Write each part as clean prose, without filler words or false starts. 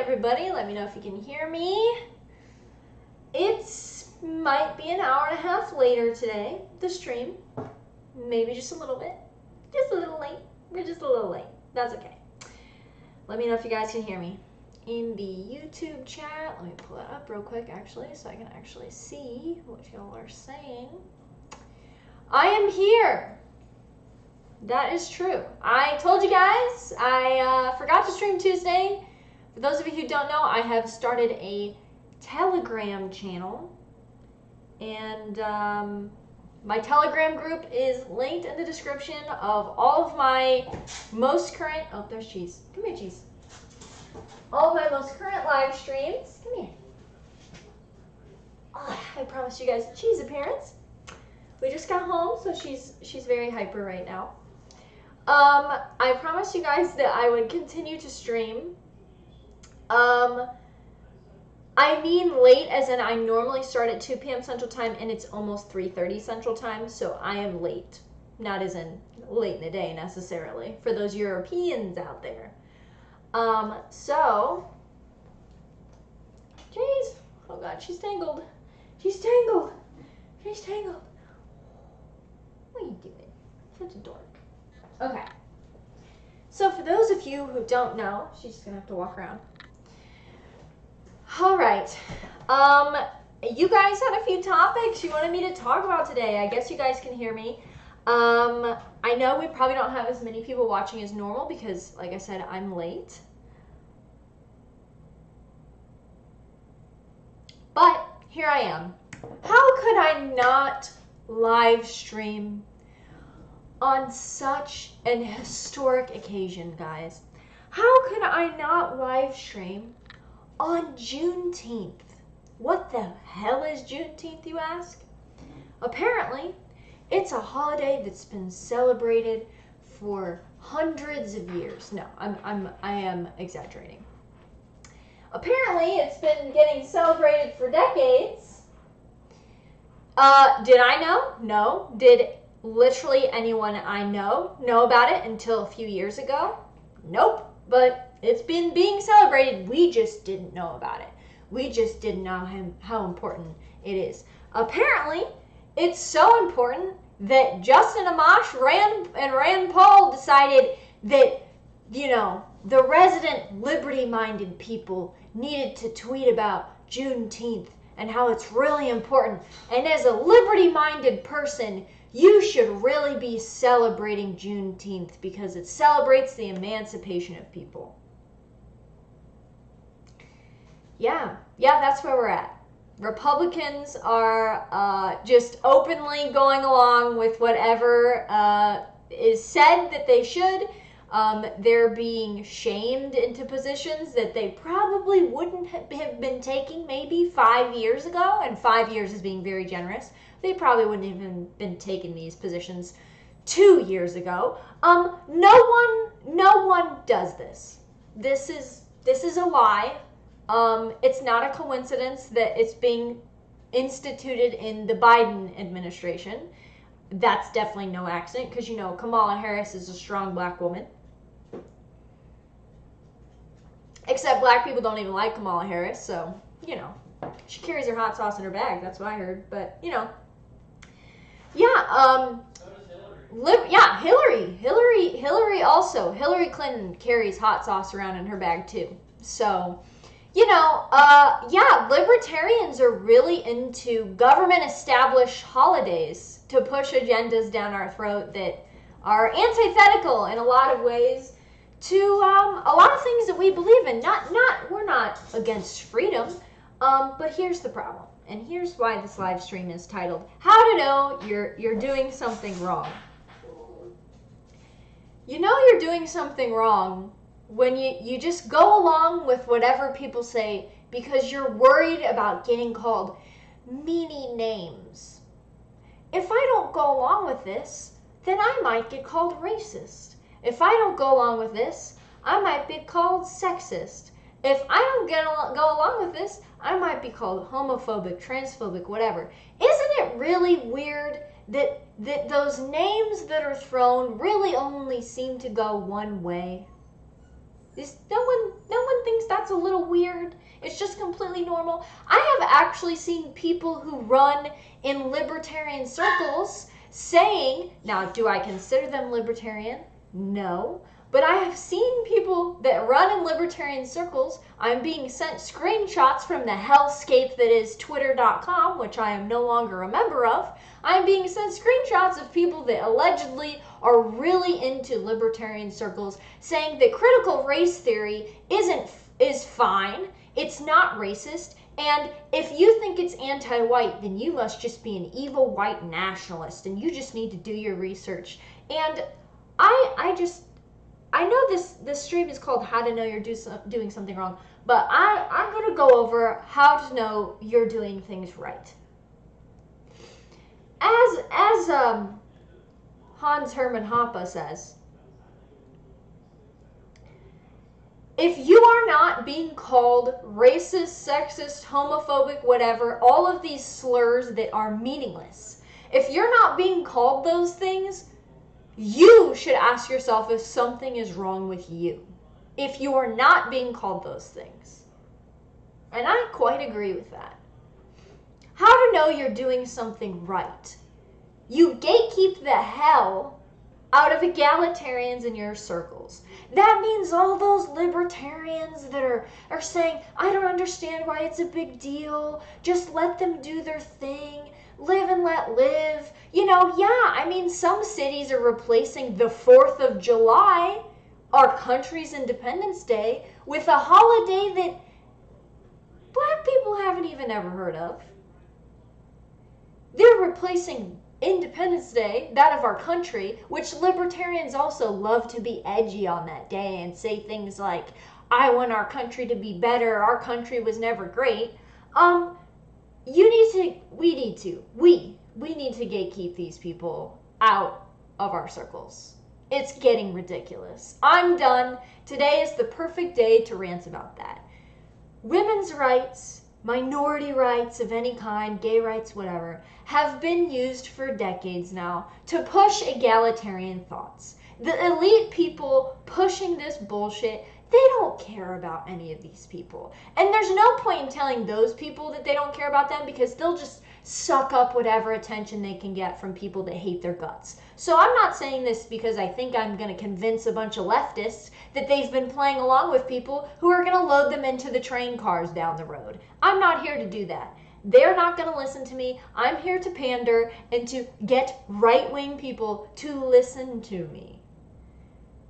everybody. Let me know if you can hear me. It might be an hour and a half later today, the stream. Maybe just a little bit. Just a little late. We're just a little late. That's okay. Let me know if you guys can hear me. In the YouTube chat, let me pull that up real quick actually so I can actually see what y'all are saying. I am here. That is true. I told you guys I forgot to stream Tuesday. For those of you who don't know, I have started a Telegram channel, and my Telegram group is linked in the description of all of my most current, oh, there's Cheese. Come here, Cheese. All of my most current live streams. Come here. Oh, I promised you guys a Cheese appearance. We just got home, so she's very hyper right now. I promised you guys that I would continue to stream. I mean late as in I normally start at 2 p.m. Central Time and it's almost 3:30 Central Time, so I am late. Not as in late in the day necessarily, for those Europeans out there. So, jeez, oh God, she's tangled. She's tangled. She's tangled. What are you doing? Such a dork. Okay. So for those of you who don't know, she's just gonna have to walk around. All right. You guys had a few topics you wanted me to talk about today. I guess you guys can hear me. I know we probably don't have as many people watching as normal because, like I said, I'm late. But here I am. How could I not live stream on such an historic occasion, guys? How could I not live stream on Juneteenth? What the hell is Juneteenth, you ask? Apparently, it's a holiday that's been celebrated for hundreds of years. No, I am exaggerating. Apparently, it's been getting celebrated for decades. Did I know? No. Did literally anyone I know about it until a few years ago? Nope. But it's been being celebrated. We just didn't know about it. We just didn't know how important it is. Apparently, it's so important that Justin Amash and Rand Paul decided that, you know, the resident liberty-minded people needed to tweet about Juneteenth and how it's really important. And as a liberty-minded person, you should really be celebrating Juneteenth because it celebrates the emancipation of people. Yeah, that's where we're at. Republicans are just openly going along with whatever is said that they should. They're being shamed into positions that they probably wouldn't have been taking maybe 5 years ago, and 5 years is being very generous. They probably wouldn't have even been taking these positions 2 years ago. No one does this. This is a lie. It's not a coincidence that it's being instituted in the Biden administration. That's definitely no accident because, you know, Kamala Harris is a strong black woman. Except black people don't even like Kamala Harris, so, you know, she carries her hot sauce in her bag. That's what I heard. But, you know, yeah, Hillary also. Hillary Clinton carries hot sauce around in her bag too. So, you know, yeah, libertarians are really into government-established holidays to push agendas down our throat that are antithetical in a lot of ways to a lot of things that we believe in. We're not against freedom, but here's the problem, and here's why this live stream is titled "How to Know You're Doing Something Wrong." You know you're doing something wrong when you just go along with whatever people say because you're worried about getting called meanie names. If I don't go along with this, then I might get called racist. If I don't go along with this, I might be called sexist. If I don't go along with this, I might be called homophobic, transphobic, whatever. Isn't it really weird that those names that are thrown really only seem to go one way? No one thinks that's a little weird. It's just completely normal. I have actually seen people who run in libertarian circles saying, now, do I consider them libertarian? No. But I have seen people that run in libertarian circles. I'm being sent screenshots from the hellscape that is twitter.com, which I am no longer a member of. I'm being sent screenshots of people that allegedly are really into libertarian circles saying that critical race theory is fine, it's not racist, and if you think it's anti-white, then you must just be an evil white nationalist and you just need to do your research. And I know this stream is called How to Know You're Doing Something Wrong, but I'm going to go over how to know you're doing things right. As Hans Hermann Hoppe says, if you are not being called racist, sexist, homophobic, whatever, all of these slurs that are meaningless, if you're not being called those things, you should ask yourself if something is wrong with you. If you are not being called those things. And I quite agree with that. How to know you're doing something right. You gatekeep the hell out of egalitarians in your circles. That means all those libertarians that are saying, I don't understand why it's a big deal. Just let them do their thing. Live and let live. You know, yeah, I mean, some cities are replacing the 4th of July, our country's Independence Day, with a holiday that black people haven't even ever heard of. They're replacing Independence Day, that of our country, which libertarians also love to be edgy on that day and say things like, I want our country to be better, our country was never great. We need to gatekeep these people out of our circles. It's getting ridiculous. I'm done. Today is the perfect day to rant about that. Women's rights, minority rights of any kind, gay rights, whatever, have been used for decades now to push egalitarian thoughts. The elite people pushing this bullshit, they don't care about any of these people. And there's no point in telling those people that they don't care about them because they'll just suck up whatever attention they can get from people that hate their guts. So I'm not saying this because I think I'm going to convince a bunch of leftists that they've been playing along with people who are going to load them into the train cars down the road. I'm not here to do that. They're not going to listen to me. I'm here to pander and to get right-wing people to listen to me.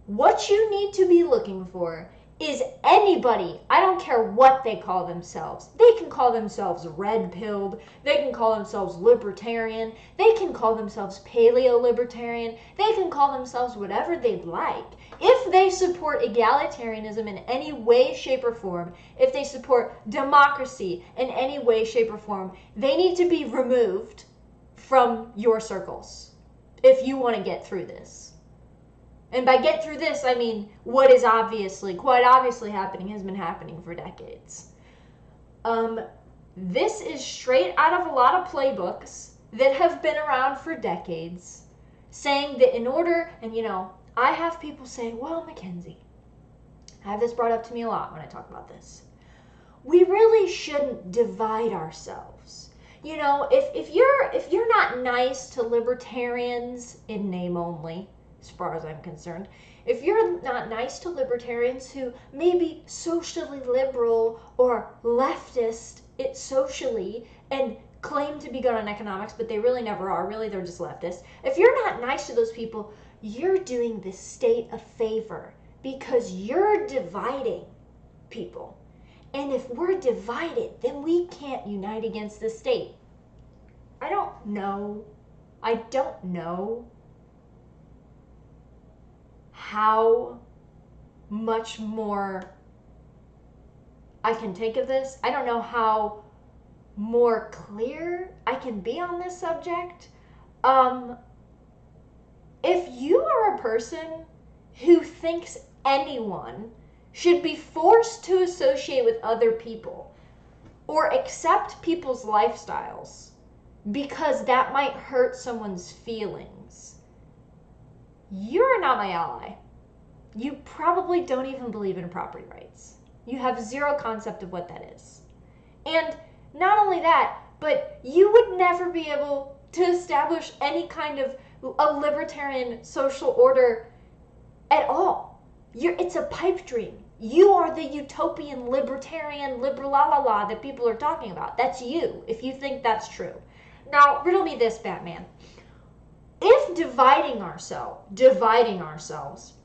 What you need to be looking for is anybody, I don't care what they call themselves. They can call themselves red-pilled. They can call themselves libertarian. They can call themselves paleo-libertarian. They can call themselves whatever they'd like. If they support egalitarianism in any way, shape, or form, if they support democracy in any way, shape, or form, they need to be removed from your circles if you want to get through this. And by get through this, I mean what is quite obviously happening has been happening for decades. This is straight out of a lot of playbooks that have been around for decades, saying that in order, and you know, I have people say, well, Mackenzie, I have this brought up to me a lot when I talk about this. We really shouldn't divide ourselves. You know, if you're not nice to libertarians in name only, as far as I'm concerned, if you're not nice to libertarians who may be socially liberal or leftist socially and claim to be good on economics, but they really never are, really they're just leftists. If you're not nice to those people, you're doing the state a favor because you're dividing people. And if we're divided, then we can't unite against the state. I don't know how much more I can take of this. I don't know how more clear I can be on this subject. If you are a person who thinks anyone should be forced to associate with other people or accept people's lifestyles because that might hurt someone's feelings, you're not my ally. you probably don't even believe in property rights. You have zero concept of what that is. And not only that, but you would never be able to establish any kind of a libertarian social order at all. It's a pipe dream. You are the utopian libertarian liberal la la la that people are talking about. That's you, if you think that's true. Now, riddle me this, Batman. If dividing ourselves,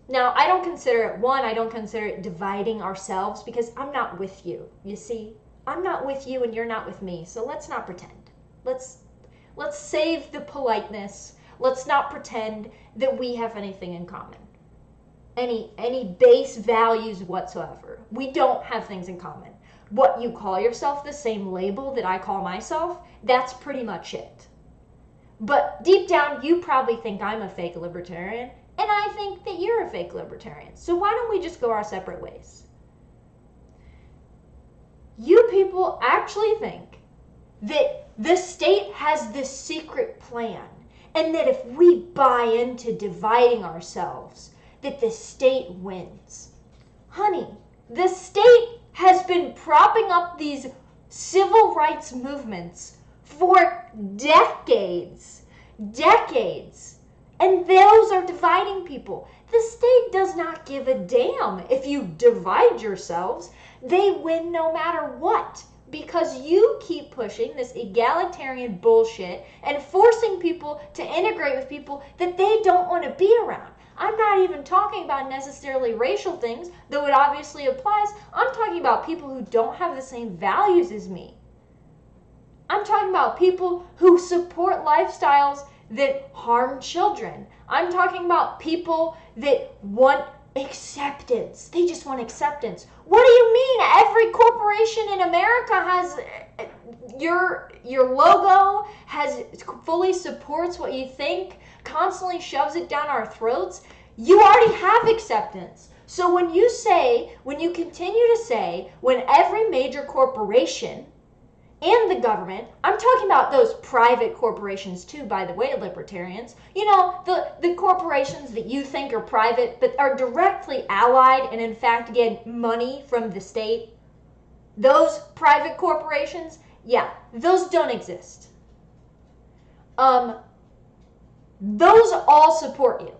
now I don't consider it dividing ourselves because I'm not with you, you see? I'm not with you and you're not with me, so let's not pretend. Let's save the politeness. Let's not pretend that we have anything in common. Any base values whatsoever. We don't have things in common. What you call yourself, the same label that I call myself, that's pretty much it. But deep down, you probably think I'm a fake libertarian, and I think that you're a fake libertarian. So why don't we just go our separate ways? You people actually think that the state has this secret plan, and that if we buy into dividing ourselves, that the state wins. Honey, the state has been propping up these civil rights movements for decades, and those are dividing people. The state does not give a damn if you divide yourselves. They win no matter what, because you keep pushing this egalitarian bullshit and forcing people to integrate with people that they don't want to be around. I'm not even talking about necessarily racial things, though it obviously applies. I'm talking about people who don't have the same values as me. I'm talking about people who support lifestyles that harm children. I'm talking about people that want acceptance. They just want acceptance. What do you mean? Every corporation in America has your logo, has fully supports what you think, constantly shoves it down our throats. You already have acceptance. So when you continue to say, when every major corporation and the government, I'm talking about those private corporations too, by the way, libertarians, you know, the corporations that you think are private but are directly allied and in fact get money from the state, those private corporations, yeah, those don't exist. Those all support you.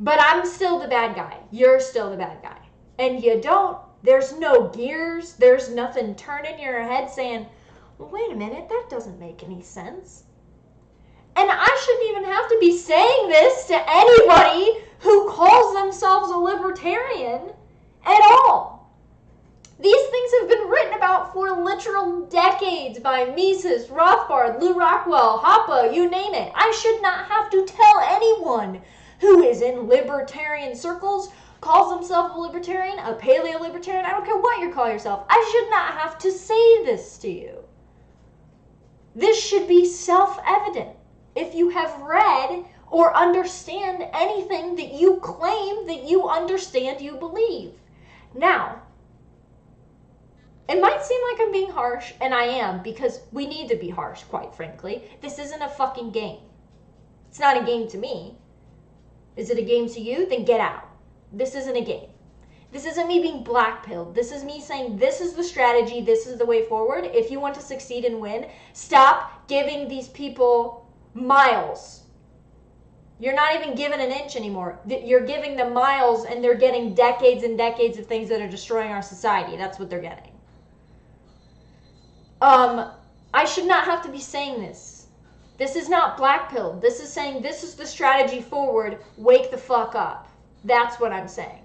But I'm still the bad guy. You're still the bad guy. And you don't. There's no gears. There's nothing turning your head saying, well, wait a minute, that doesn't make any sense. And I shouldn't even have to be saying this to anybody who calls themselves a libertarian at all. These things have been written about for literal decades by Mises, Rothbard, Lew Rockwell, Hoppe, you name it. I should not have to tell anyone who is in libertarian circles, calls himself a libertarian, a paleo-libertarian, I don't care what you call yourself. I should not have to say this to you. This should be self-evident. If you have read or understand anything that you claim that you understand, you believe. Now, it might seem like I'm being harsh, and I am, because we need to be harsh, quite frankly. This isn't a fucking game. It's not a game to me. Is it a game to you? Then get out. This isn't a game. This isn't me being blackpilled. This is me saying this is the strategy, this is the way forward. If you want to succeed and win, stop giving these people miles. You're not even given an inch anymore. You're giving them miles, and they're getting decades and decades of things that are destroying our society. That's what they're getting. I should not have to be saying this. This is not blackpilled. This is saying this is the strategy forward. Wake the fuck up. That's what I'm saying.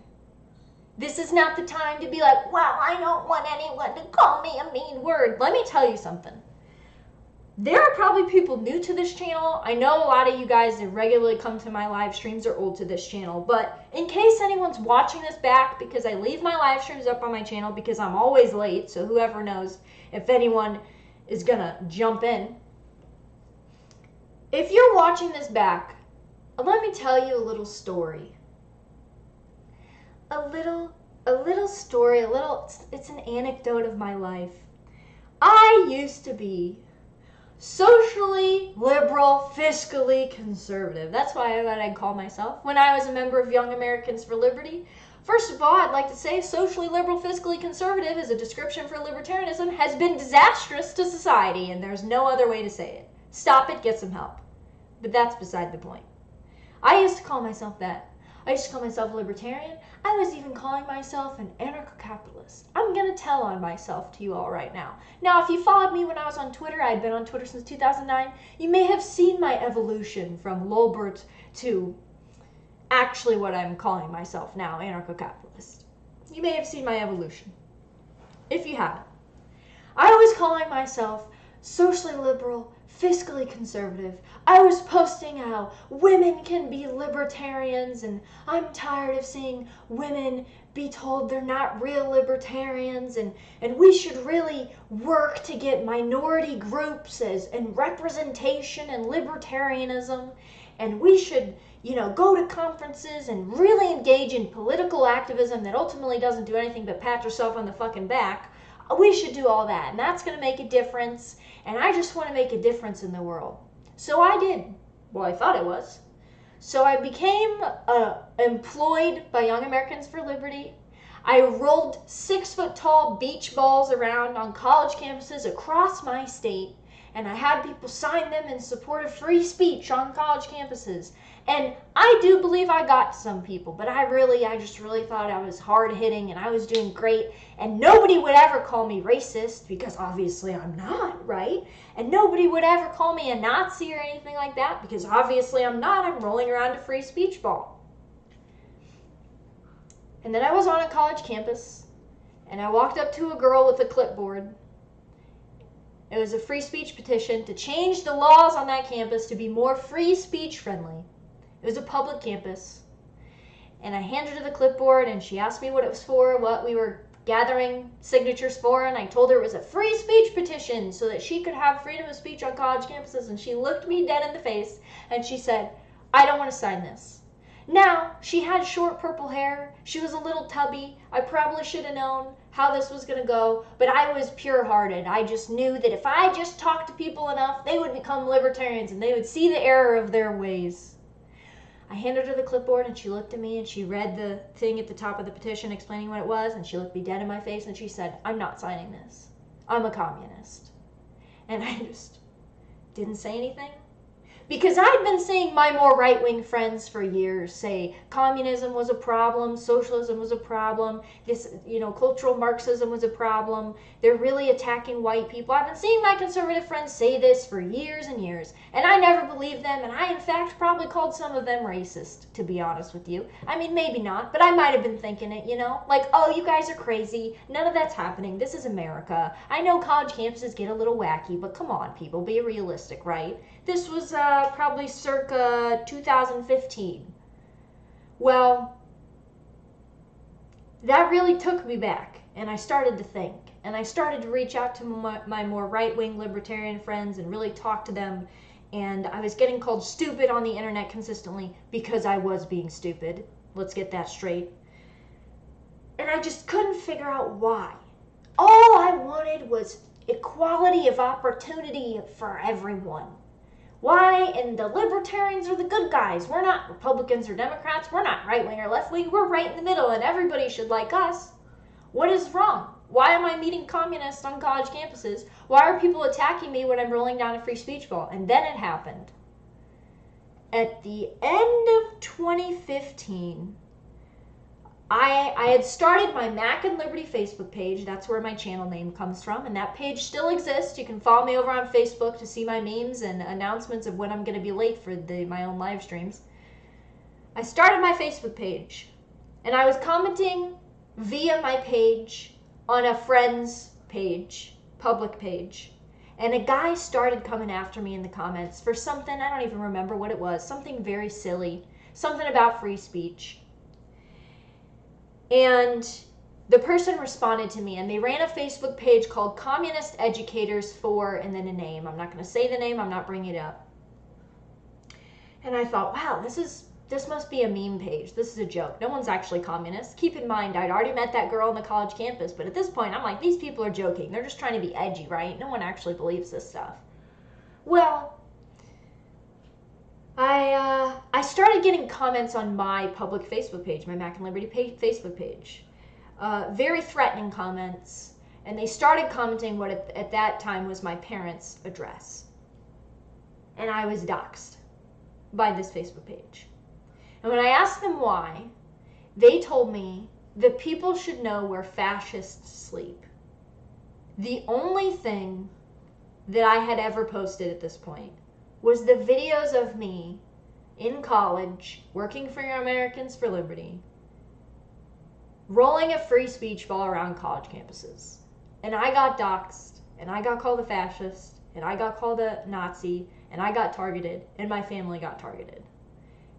This is not the time to be like, well, I don't want anyone to call me a mean word. Let me tell you something. There are probably people new to this channel. I know a lot of you guys that regularly come to my live streams are old to this channel. But in case anyone's watching this back, because I leave my live streams up on my channel because I'm always late. So whoever knows if anyone is going to jump in. If you're watching this back, let me tell you a little story. A little story, it's an anecdote of my life. I used to be socially liberal, fiscally conservative. That's what I'd call myself when I was a member of Young Americans for Liberty. First of all, I'd like to say socially liberal, fiscally conservative as a description for libertarianism has been disastrous to society, and there's no other way to say it. Stop it, get some help. But that's beside the point. I used to call myself that. I used to call myself a libertarian. I was even calling myself an anarcho-capitalist. I'm going to tell on myself to you all right now. Now, if you followed me when I was on Twitter, I'd been on Twitter since 2009, you may have seen my evolution from Lolbert to actually what I'm calling myself now, anarcho-capitalist. You may have seen my evolution. If you haven't. I was calling myself socially liberal, fiscally conservative. I was posting how women can be libertarians, and I'm tired of seeing women be told they're not real libertarians, and we should really work to get minority groups and representation and libertarianism, and we should, go to conferences and really engage in political activism that ultimately doesn't do anything but pat yourself on the fucking back. We should do all that, and that's going to make a difference, and I just want to make a difference in the world. So I did. Well, I thought I was. So I became employed by Young Americans for Liberty. I rolled 6-foot-tall beach balls around on college campuses across my state, and I had people sign them in support of free speech on college campuses. And I do believe I got some people, but I just really thought I was hard-hitting and I was doing great, and nobody would ever call me racist, because obviously I'm not, right? And nobody would ever call me a Nazi or anything like that, because obviously I'm not. I'm rolling around a free speech ball. And then I was on a college campus, and I walked up to a girl with a clipboard. It was a free speech petition to change the laws on that campus to be more free speech friendly. It was a public campus. And I handed her the clipboard, and she asked me what it was for, what we were gathering signatures for, and I told her it was a free speech petition so that she could have freedom of speech on college campuses, and she looked me dead in the face, and she said, "I don't want to sign this." Now, she had short purple hair, she was a little tubby, I probably should have known how this was going to go, but I was pure-hearted. I just knew that if I just talked to people enough, they would become libertarians, and they would see the error of their ways. I handed her the clipboard, and she looked at me, and she read the thing at the top of the petition explaining what it was, and she looked me dead in my face, and she said, "I'm not signing this. I'm a communist." And I just didn't say anything. Because I'd been seeing my more right-wing friends for years say communism was a problem, socialism was a problem, this, cultural Marxism was a problem, they're really attacking white people. I've been seeing my conservative friends say this for years and years, and I never believed them, and I, in fact, probably called some of them racist, to be honest with you. I mean, maybe not, but I might have been thinking it, like, oh, you guys are crazy, none of that's happening, this is America. I know college campuses get a little wacky, but come on, people, be realistic, right? This was probably circa 2015. Well, that really took me back, and I started to think, and I started to reach out to my more right-wing libertarian friends and really talk to them, and I was getting called stupid on the internet consistently because I was being stupid. Let's get that straight. And I just couldn't figure out why. All I wanted was equality of opportunity for everyone. Why? And the libertarians are the good guys. We're not Republicans or Democrats. We're not right-wing or left-wing. We're right in the middle, and everybody should like us. What is wrong? Why am I meeting communists on college campuses? Why are people attacking me when I'm rolling down a free speech ball? And then it happened. At the end of 2015, I had started my Mac and Liberty Facebook page. That's where my channel name comes from, and that page still exists. You can follow me over on Facebook to see my memes and announcements of when I'm going to be late for my own live streams. I started my Facebook page, and I was commenting via my page on a friend's page, public page, and a guy started coming after me in the comments for something, I don't even remember what it was, something very silly, something about free speech. And the person responded to me, and they ran a Facebook page called Communist Educators for, and then a name. I'm not going to say the name. I'm not bringing it up. And I thought, wow, this must be a meme page. This is a joke. No one's actually communist. Keep in mind, I'd already met that girl on the college campus, but at this point, I'm like, these people are joking. They're just trying to be edgy, right? No one actually believes this stuff. Well, I started getting comments on my public Facebook page, my Mac and Liberty Facebook page. Very threatening comments. And they started commenting what at that time was my parents' address. And I was doxxed by this Facebook page. And when I asked them why, they told me that people should know where fascists sleep. The only thing that I had ever posted at this point was the videos of me in college working for Americans for Liberty, rolling a free speech ball around college campuses. And I got doxxed, and I got called a fascist, and I got called a Nazi, and I got targeted, and my family got targeted.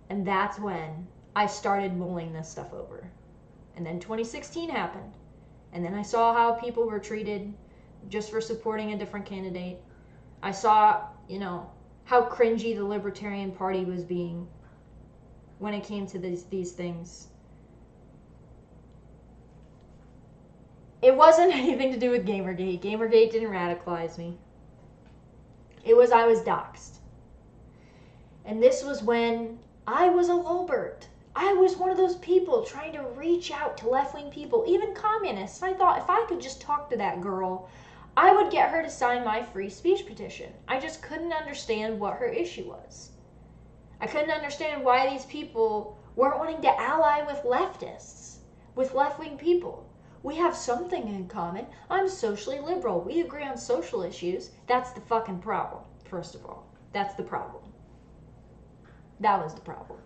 And that's when I started mulling this stuff over. And then 2016 happened. And then I saw how people were treated just for supporting a different candidate. I saw, how cringy the Libertarian Party was being when it came to these things. It wasn't anything to do with Gamergate. Gamergate didn't radicalize me. It was I was doxxed. And this was when I was a Lolbert. I was one of those people trying to reach out to left-wing people, even communists. I thought if I could just talk to that girl, I would get her to sign my free speech petition. I just couldn't understand what her issue was. I couldn't understand why these people weren't wanting to ally with leftists, with left-wing people. We have something in common. I'm socially liberal. We agree on social issues. That's the fucking problem, first of all. That's the problem. That was the problem.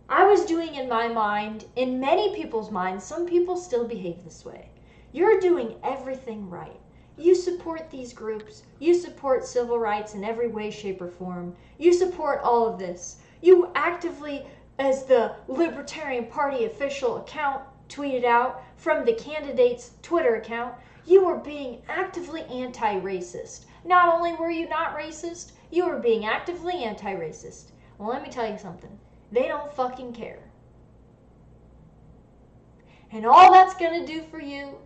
I was doing in my mind, in many people's minds, some people still behave this way. You're doing everything right. You support these groups. You support civil rights in every way, shape, or form. You support all of this. You actively, as the Libertarian Party official account tweeted out from the candidate's Twitter account, you were being actively anti-racist. Not only were you not racist, you were being actively anti-racist. Well, let me tell you something. They don't fucking care. And all that's gonna do for you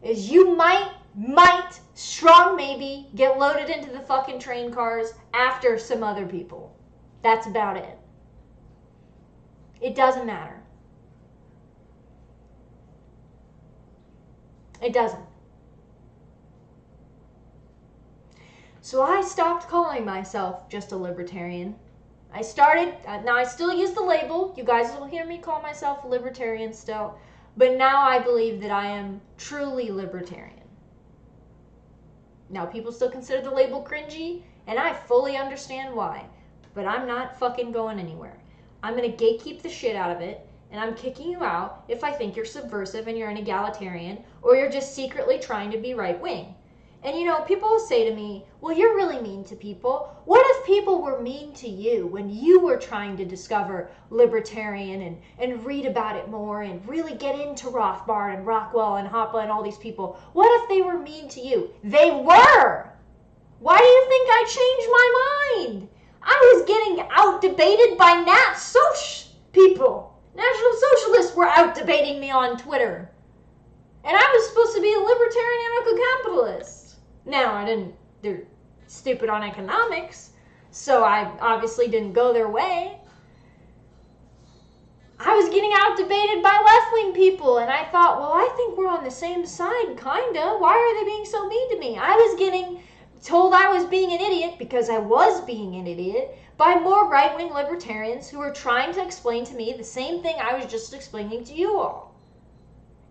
is you might, strong maybe, get loaded into the fucking train cars after some other people. That's about it. It doesn't matter. It doesn't. So I stopped calling myself just a libertarian. I started, now I still use the label. You guys will hear me call myself a libertarian still. But now I believe that I am truly libertarian. Now people still consider the label cringy, and I fully understand why. But I'm not fucking going anywhere. I'm going to gatekeep the shit out of it, and I'm kicking you out if I think you're subversive and you're an egalitarian, or you're just secretly trying to be right-wing. And people will say to me, well, you're really mean to people. What if people were mean to you when you were trying to discover libertarian and read about it more and really get into Rothbard and Rockwell and Hoppe and all these people? What if they were mean to you? They were! Why do you think I changed my mind? I was getting out-debated by people. National Socialists were out-debating me on Twitter. And I was supposed to be a libertarian anarcho-capitalist. Now, they're stupid on economics, so I obviously didn't go their way. I was getting out-debated by left-wing people, and I thought, well, I think we're on the same side, kinda. Why are they being so mean to me? I was getting told I was being an idiot, because I was being an idiot, by more right-wing libertarians who were trying to explain to me the same thing I was just explaining to you all.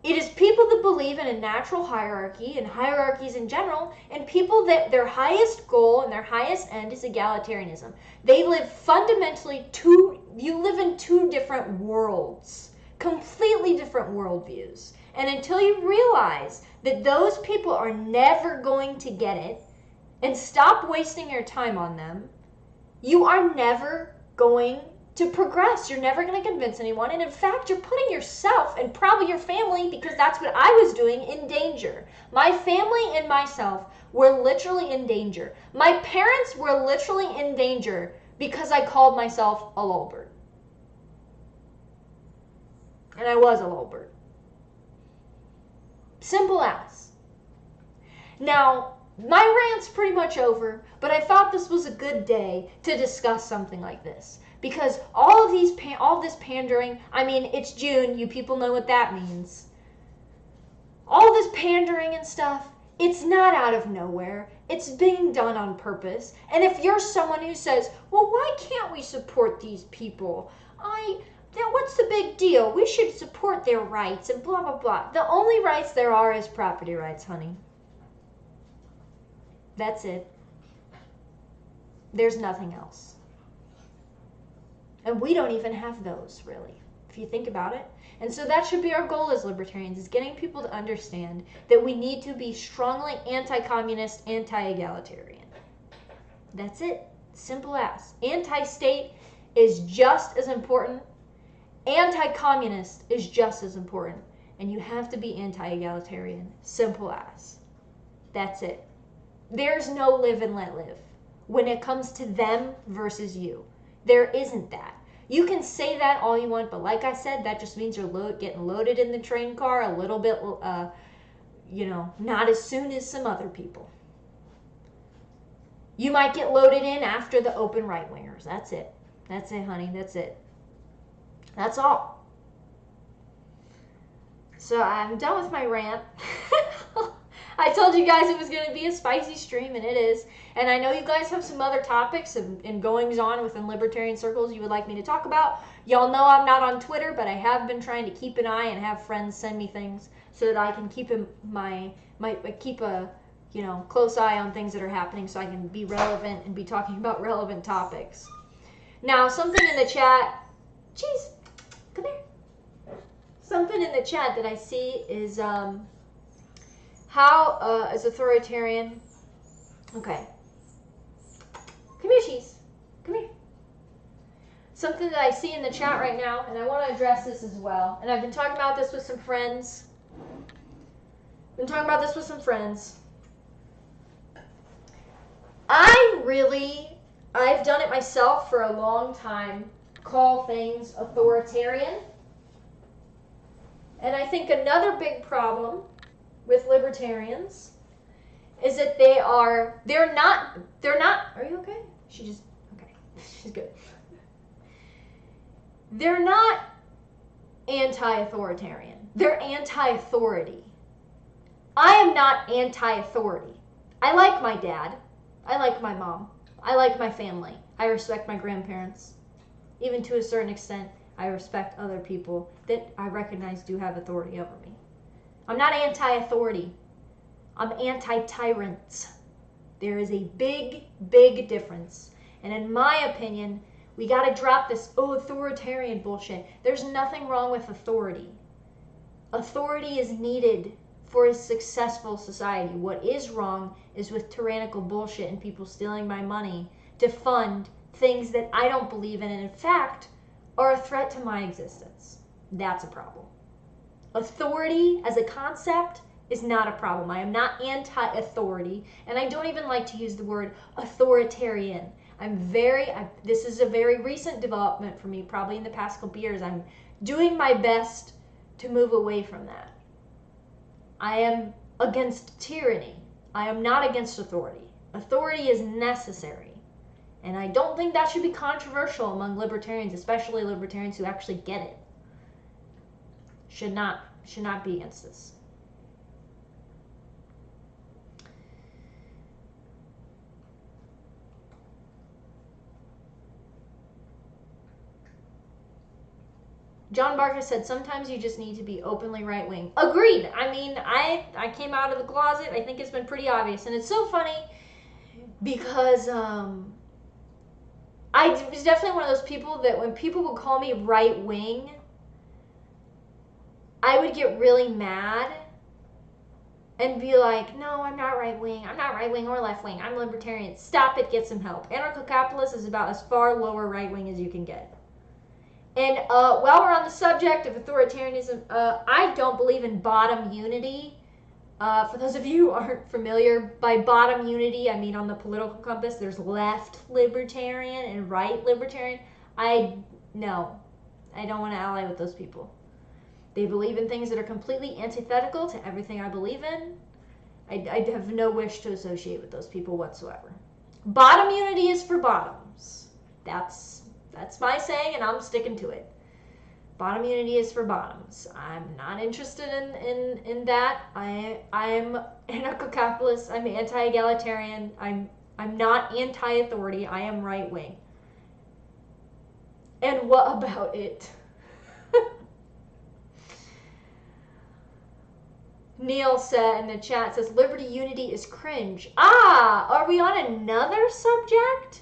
It is people that believe in a natural hierarchy and hierarchies in general, and people that their highest goal and their highest end is egalitarianism. They live fundamentally you live in two different worlds, completely different worldviews. And until you realize that those people are never going to get it, and stop wasting your time on them, you are never going to progress. You're never going to convince anyone. And in fact, you're putting yourself and probably your family, because that's what I was doing, in danger. My family and myself were literally in danger. My parents were literally in danger because I called myself a Lolbert. And I was a Lolbert. Simple as. Now, my rant's pretty much over, but I thought this was a good day to discuss something like this. Because all this pandering, I mean, it's June, you people know what that means. All this pandering and stuff, it's not out of nowhere. It's being done on purpose. And if you're someone who says, well, why can't we support these people? What's the big deal? We should support their rights and blah, blah, blah. The only rights there are is property rights, honey. That's it. There's nothing else. And we don't even have those, really, if you think about it. And so that should be our goal as libertarians, is getting people to understand that we need to be strongly anti-communist, anti-egalitarian. That's it. Simple as. Anti-state is just as important. Anti-communist is just as important. And you have to be anti-egalitarian. Simple as. That's it. There's no live and let live when it comes to them versus you. There isn't that. You can say that all you want, but like I said, that just means you're getting loaded in the train car a little bit, not as soon as some other people. You might get loaded in after the open right-wingers. That's it. That's it, honey. That's it. That's all. So I'm done with my rant. I told you guys it was going to be a spicy stream, and it is. And I know you guys have some other topics and goings-on within libertarian circles you would like me to talk about. Y'all know I'm not on Twitter, but I have been trying to keep an eye and have friends send me things so that I can keep keep a close eye on things that are happening, so I can be relevant and be talking about relevant topics. Now, something in the chat. Jeez, come here. Something in the chat that I see is how is authoritarian. Okay. Come here, Cheese. Come here. Something that I see in the chat right now, and I want to address this as well. And I've been talking about this with some friends. I've done it myself for a long time, call things authoritarian. And I think another big problem with libertarians is that they're not, are you okay? Okay, she's good. They're not anti-authoritarian. They're anti-authority. I am not anti-authority. I like my dad. I like my mom. I like my family. I respect my grandparents. Even to a certain extent, I respect other people that I recognize do have authority over me. I'm not anti-authority. I'm anti-tyrants. There is a big, big difference. And in my opinion, we got to drop this authoritarian bullshit. There's nothing wrong with authority. Authority is needed for a successful society. What is wrong is with tyrannical bullshit and people stealing my money to fund things that I don't believe in and in fact are a threat to my existence. That's a problem. Authority as a concept is not a problem. I am not anti-authority, and I don't even like to use the word authoritarian. This is a very recent development for me, probably in the past couple years. I'm doing my best to move away from that. I am against tyranny. I am not against authority. Authority is necessary. And I don't think that should be controversial among libertarians, especially libertarians who actually get it. Should not be against this. John Barker said, sometimes you just need to be openly right-wing. Agreed. I mean, I came out of the closet. I think it's been pretty obvious. And it's so funny because I was definitely one of those people that when people would call me right-wing, I would get really mad and be like, no, I'm not right-wing. I'm not right-wing or left-wing. I'm libertarian. Stop it. Get some help. Anarcho-capitalist is about as far lower right-wing as you can get. And while we're on the subject of authoritarianism, I don't believe in bottom unity. For those of you who aren't familiar, by bottom unity, I mean on the political compass, there's left libertarian and right libertarian. I don't want to ally with those people. They believe in things that are completely antithetical to everything I believe in. I have no wish to associate with those people whatsoever. Bottom unity is for bottoms. That's my saying, and I'm sticking to it. Bottom unity is for bottoms. I'm not interested in that. I'm anarcho-capitalist. I'm anti-egalitarian. I'm not anti-authority. I am right-wing. And what about it? Neil said in the chat, says, liberty unity is cringe. Ah, are we on another subject?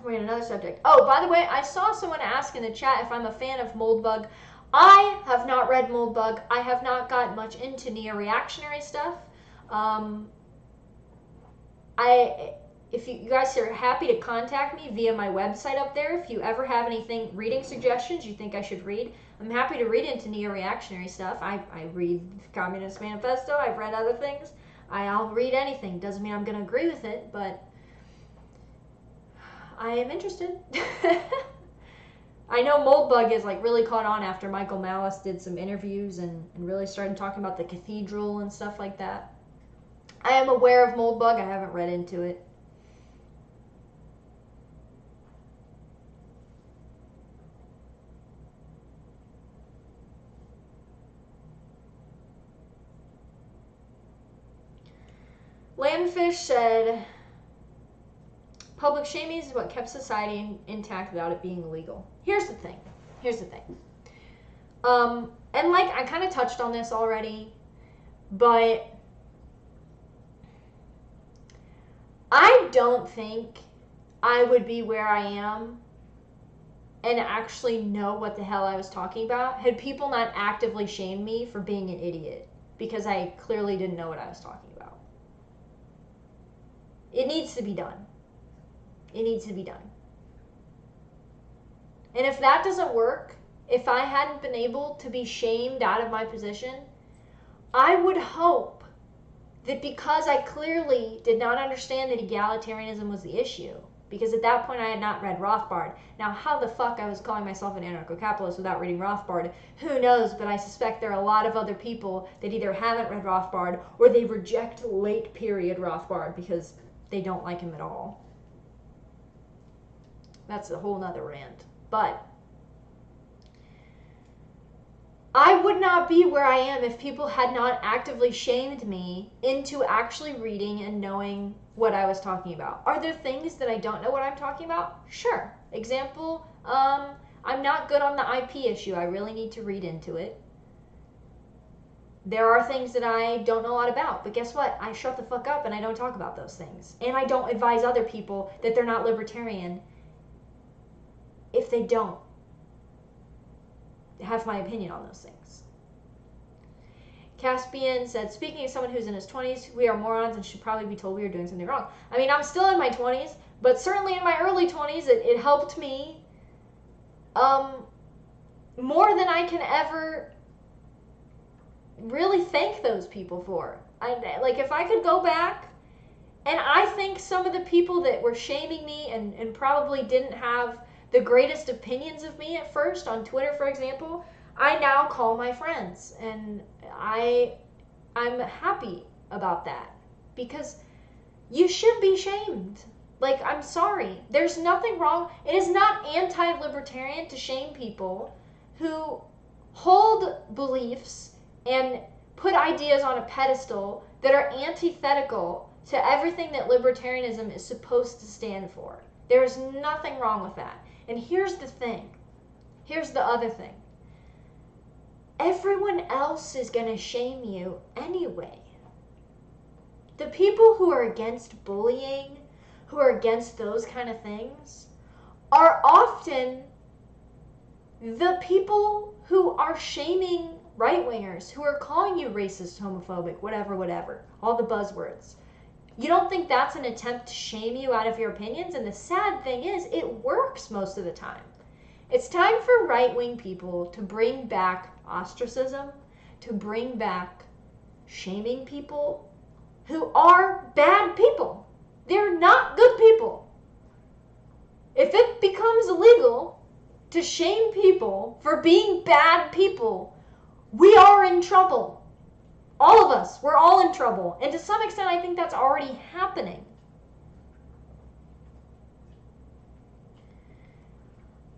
We're on another subject. Oh, by the way, I saw someone ask in the chat if I'm a fan of Moldbug. I have not read Moldbug. I have not got much into neo-reactionary stuff. If you guys are happy to contact me via my website up there, if you ever have anything, reading suggestions you think I should read, I'm happy to read into neo-reactionary stuff. I read Communist Manifesto. I've read other things. I'll read anything. Doesn't mean I'm going to agree with it, but I am interested. I know Moldbug is like really caught on after Michael Malice did some interviews and really started talking about the cathedral and stuff like that. I am aware of Moldbug. I haven't read into it. Landfish said, public shaming is what kept society intact without it being illegal. Here's the thing. And like I kind of touched on this already, but I don't think I would be where I am and actually know what the hell I was talking about had people not actively shamed me for being an idiot because I clearly didn't know what I was talking about. It needs to be done. It needs to be done. And if that doesn't work, if I hadn't been able to be shamed out of my position, I would hope that because I clearly did not understand that egalitarianism was the issue, because at that point I had not read Rothbard. Now, how the fuck I was calling myself an anarcho-capitalist without reading Rothbard, who knows, but I suspect there are a lot of other people that either haven't read Rothbard or they reject late period Rothbard because they don't like him at all. That's a whole nother rant. But I would not be where I am if people had not actively shamed me into actually reading and knowing what I was talking about. Are there things that I don't know what I'm talking about? Sure. Example, I'm not good on the IP issue. I really need to read into it. There are things that I don't know a lot about, but guess what? I shut the fuck up and I don't talk about those things. And I don't advise other people that they're not libertarian if they don't have my opinion on those things. Caspian said, speaking as someone who's in his 20s, we are morons and should probably be told we are doing something wrong. I mean, I'm still in my 20s, but certainly in my early 20s, it helped me more than I can ever really thank those people for. Like, if I could go back, and I think some of the people that were shaming me and probably didn't have the greatest opinions of me at first on Twitter, for example, I now call my friends, and I'm happy about that because you should be shamed. Like, I'm sorry. There's nothing wrong. It is not anti-libertarian to shame people who hold beliefs and put ideas on a pedestal that are antithetical to everything that libertarianism is supposed to stand for. There is nothing wrong with that. And here's the thing. Here's the other thing. Everyone else is going to shame you anyway. The people who are against bullying, who are against those kind of things, are often the people who are shaming right-wingers, who are calling you racist, homophobic, whatever, all the buzzwords. You don't think that's an attempt to shame you out of your opinions? And the sad thing is, it works most of the time. It's time for right-wing people to bring back ostracism, to bring back shaming people who are bad people. They're not good people. If it becomes illegal to shame people for being bad people, we are in trouble. All of us, we're all in trouble. And to some extent, I think that's already happening.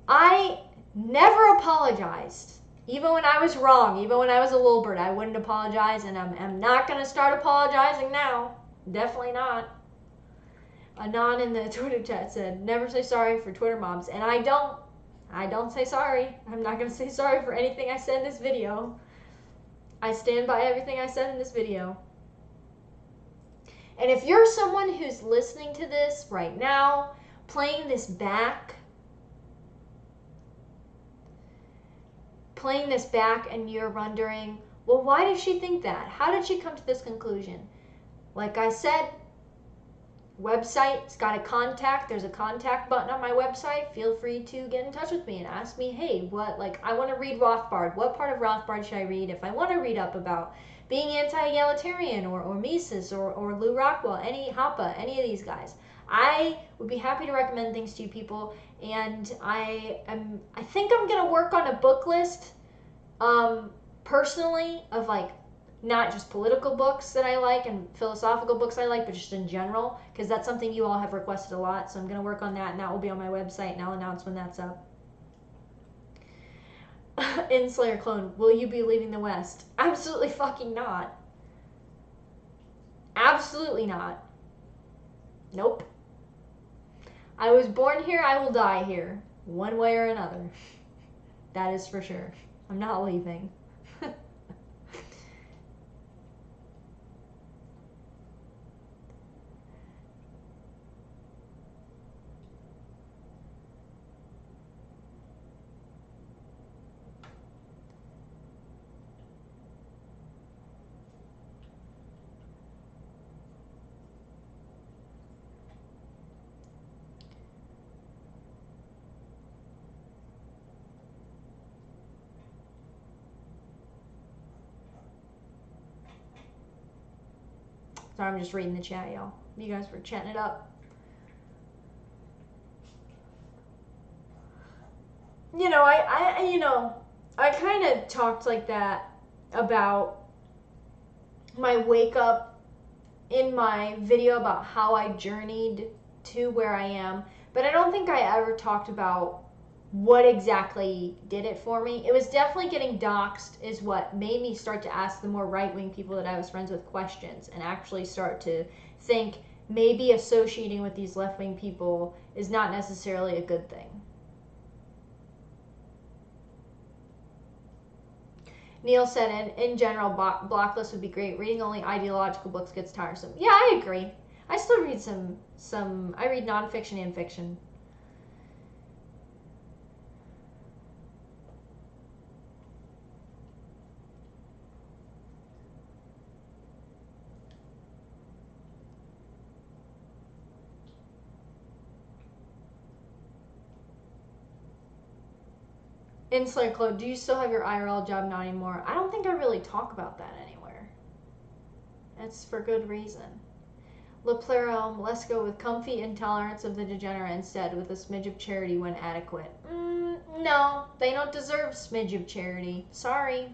I never apologized. Even when I was wrong, even when I was a little bird, I wouldn't apologize, and I'm not going to start apologizing now. Definitely not. Anon in the Twitter chat said, never say sorry for Twitter mobs. And I don't say sorry. I'm not going to say sorry for anything I said in this video. I stand by everything I said in this video. And if you're someone who's listening to this right now, playing this back, and you're wondering, well, why did she think that? How did she come to this conclusion? Like I said, website, it's got a contact. There's a contact button on my website. Feel free to get in touch with me and ask me, hey, I want to read Rothbard. What part of Rothbard should I read? If I want to read up about being anti-egalitarian or Mises or Lou Rockwell, any of these guys, I would be happy to recommend things to you people. And I think I'm going to work on a book list personally of like not just political books that I like and philosophical books I like, but just in general, because that's something you all have requested a lot. So I'm going to work on that, and that will be on my website, and I'll announce when that's up. In Slayer Clone, will you be leaving the West? Absolutely fucking not. Absolutely not. Nope. I was born here, I will die here. One way or another. That is for sure. I'm not leaving. Sorry, I'm just reading the chat, y'all. You guys were chatting it up. You know, I kind of talked like that about my wake up in my video about how I journeyed to where I am, but I don't think I ever talked about what exactly did it for me. It was definitely getting doxxed is what made me start to ask the more right-wing people that I was friends with questions and actually start to think maybe associating with these left-wing people is not necessarily a good thing. Neil said, in general, blacklist would be great. Reading only ideological books gets tiresome. Yeah, I agree. I still read I read nonfiction and fiction. Insular Claude, do you still have your IRL job? Not anymore. I don't think I really talk about that anywhere. That's for good reason. LePlerelm, let's go with comfy intolerance of the degenerate instead, with a smidge of charity when adequate. No, they don't deserve smidge of charity. Sorry.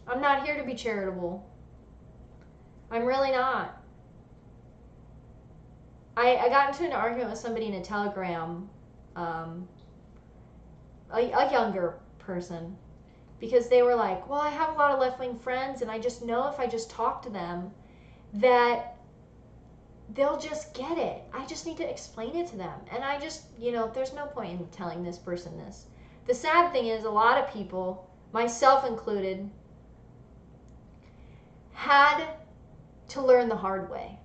I'm not here to be charitable. I'm really not. I got into an argument with somebody in a Telegram, a younger person, because they were like, well, I have a lot of left-wing friends, and I just know if I just talk to them that they'll just get it. I just need to explain it to them. And I just, there's no point in telling this person this. The sad thing is a lot of people, myself included, had to learn the hard way.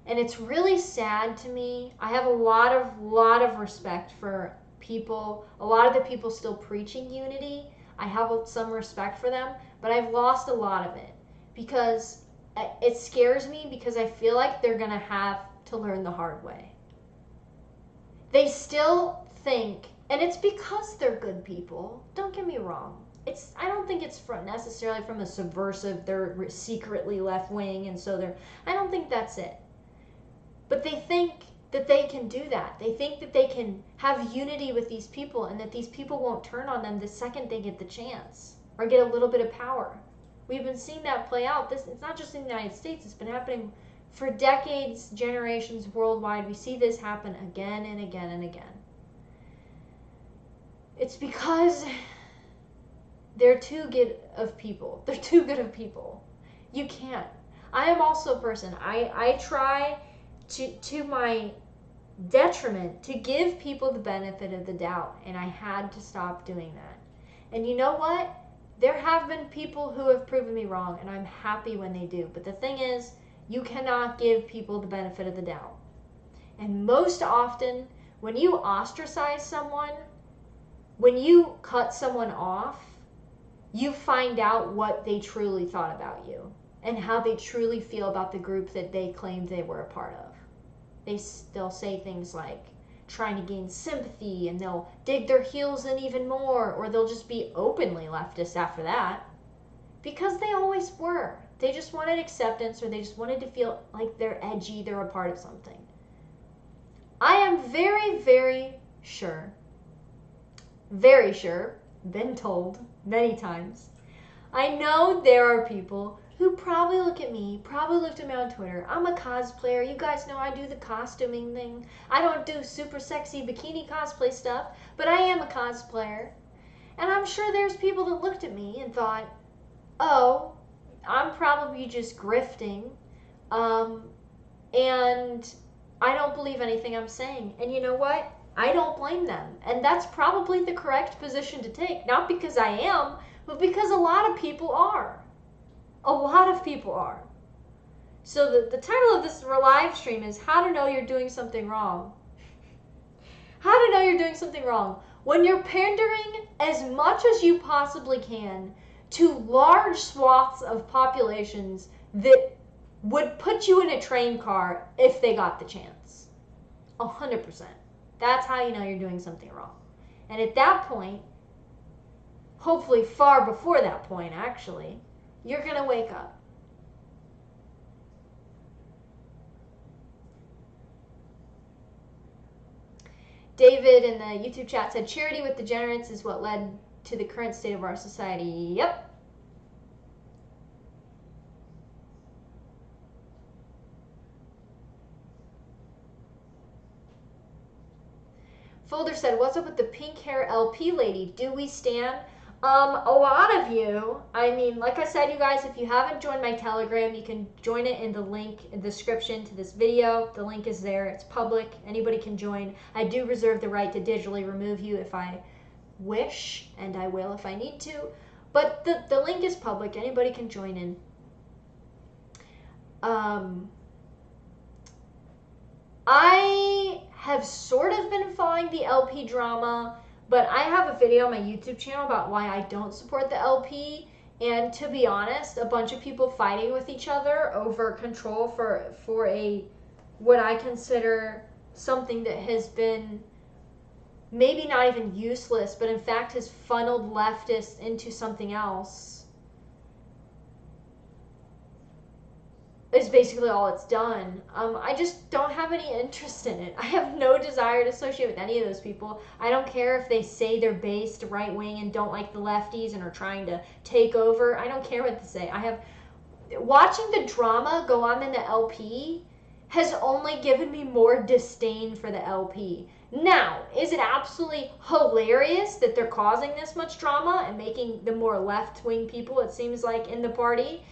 And it's really sad to me. I have a lot of respect for people, a lot of the people still preaching unity. I have some respect for them, but I've lost a lot of it because it scares me, because I feel like they're going to have to learn the hard way. They still think, and it's because they're good people, don't get me wrong. I don't think it's necessarily from a subversive, they're secretly left-wing, and so I don't think that's it. But they think that they can do that. They think that they can have unity with these people and that these people won't turn on them the second they get the chance or get a little bit of power. We've been seeing that play out. It's not just in the United States. It's been happening for decades, generations, worldwide. We see this happen again and again and again. It's because they're too good of people. They're too good of people. You can't. I am also a person. I try to my detriment to give people the benefit of the doubt, and I had to stop doing that. And you know what? There have been people who have proven me wrong, and I'm happy when they do. But the thing is, you cannot give people the benefit of the doubt. And most often, when you ostracize someone, when you cut someone off, you find out what they truly thought about you and how they truly feel about the group that they claimed they were a part of. They'll say things like trying to gain sympathy, and they'll dig their heels in even more, or they'll just be openly leftist after that, because they always were. They just wanted acceptance, or they just wanted to feel like they're edgy, they're a part of something. I am very, very sure, been told many times, I know there are people who probably look at me, probably looked at me on Twitter. I'm a cosplayer. You guys know I do the costuming thing. I don't do super sexy bikini cosplay stuff, but I am a cosplayer. And I'm sure there's people that looked at me and thought, oh, I'm probably just grifting, and I don't believe anything I'm saying. And you know what? I don't blame them. And that's probably the correct position to take. Not because I am, but because a lot of people are. A lot of people are. So the title of this live stream is How to Know You're Doing Something Wrong. How to know you're doing something wrong. When you're pandering as much as you possibly can to large swaths of populations that would put you in a train car if they got the chance. 100%. That's how you know you're doing something wrong. And at that point, hopefully far before that point actually, you're going to wake up. David in the YouTube chat said, charity with degenerates is what led to the current state of our society. Yep. Folder said, what's up with the pink hair LP lady? Do we stand? A lot of you, I mean, like I said, you guys, if you haven't joined my Telegram, you can join it in the link in the description to this video. The link is there. It's public. Anybody can join. I do reserve the right to digitally remove you if I wish, and I will if I need to. But the link is public. Anybody can join in. I have sort of been following the LP drama, but I have a video on my YouTube channel about why I don't support the LP, and to be honest, a bunch of people fighting with each other over control for a what I consider something that has been maybe not even useless, but in fact has funneled leftists into something else, is basically all it's done. I just don't have any interest in it. I have no desire to associate with any of those people. I don't care if they say they're based right wing and don't like the lefties and are trying to take over. I don't care what they say. Watching the drama go on in the LP has only given me more disdain for the LP. Now, is it absolutely hilarious that they're causing this much drama and making the more left-wing people, it seems like, in the party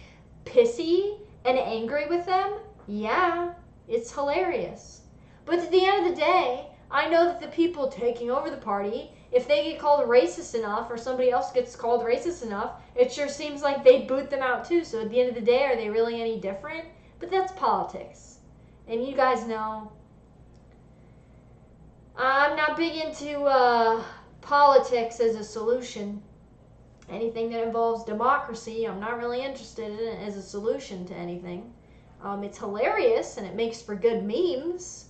pissy and angry with them? Yeah, it's hilarious. But at the end of the day, I know that the people taking over the party, if they get called racist enough or somebody else gets called racist enough, it sure seems like they boot them out too. So at the end of the day, are they really any different? But that's politics. And you guys know, I'm not big into politics as a solution. Anything that involves democracy, I'm not really interested in it as a solution to anything. It's hilarious and it makes for good memes.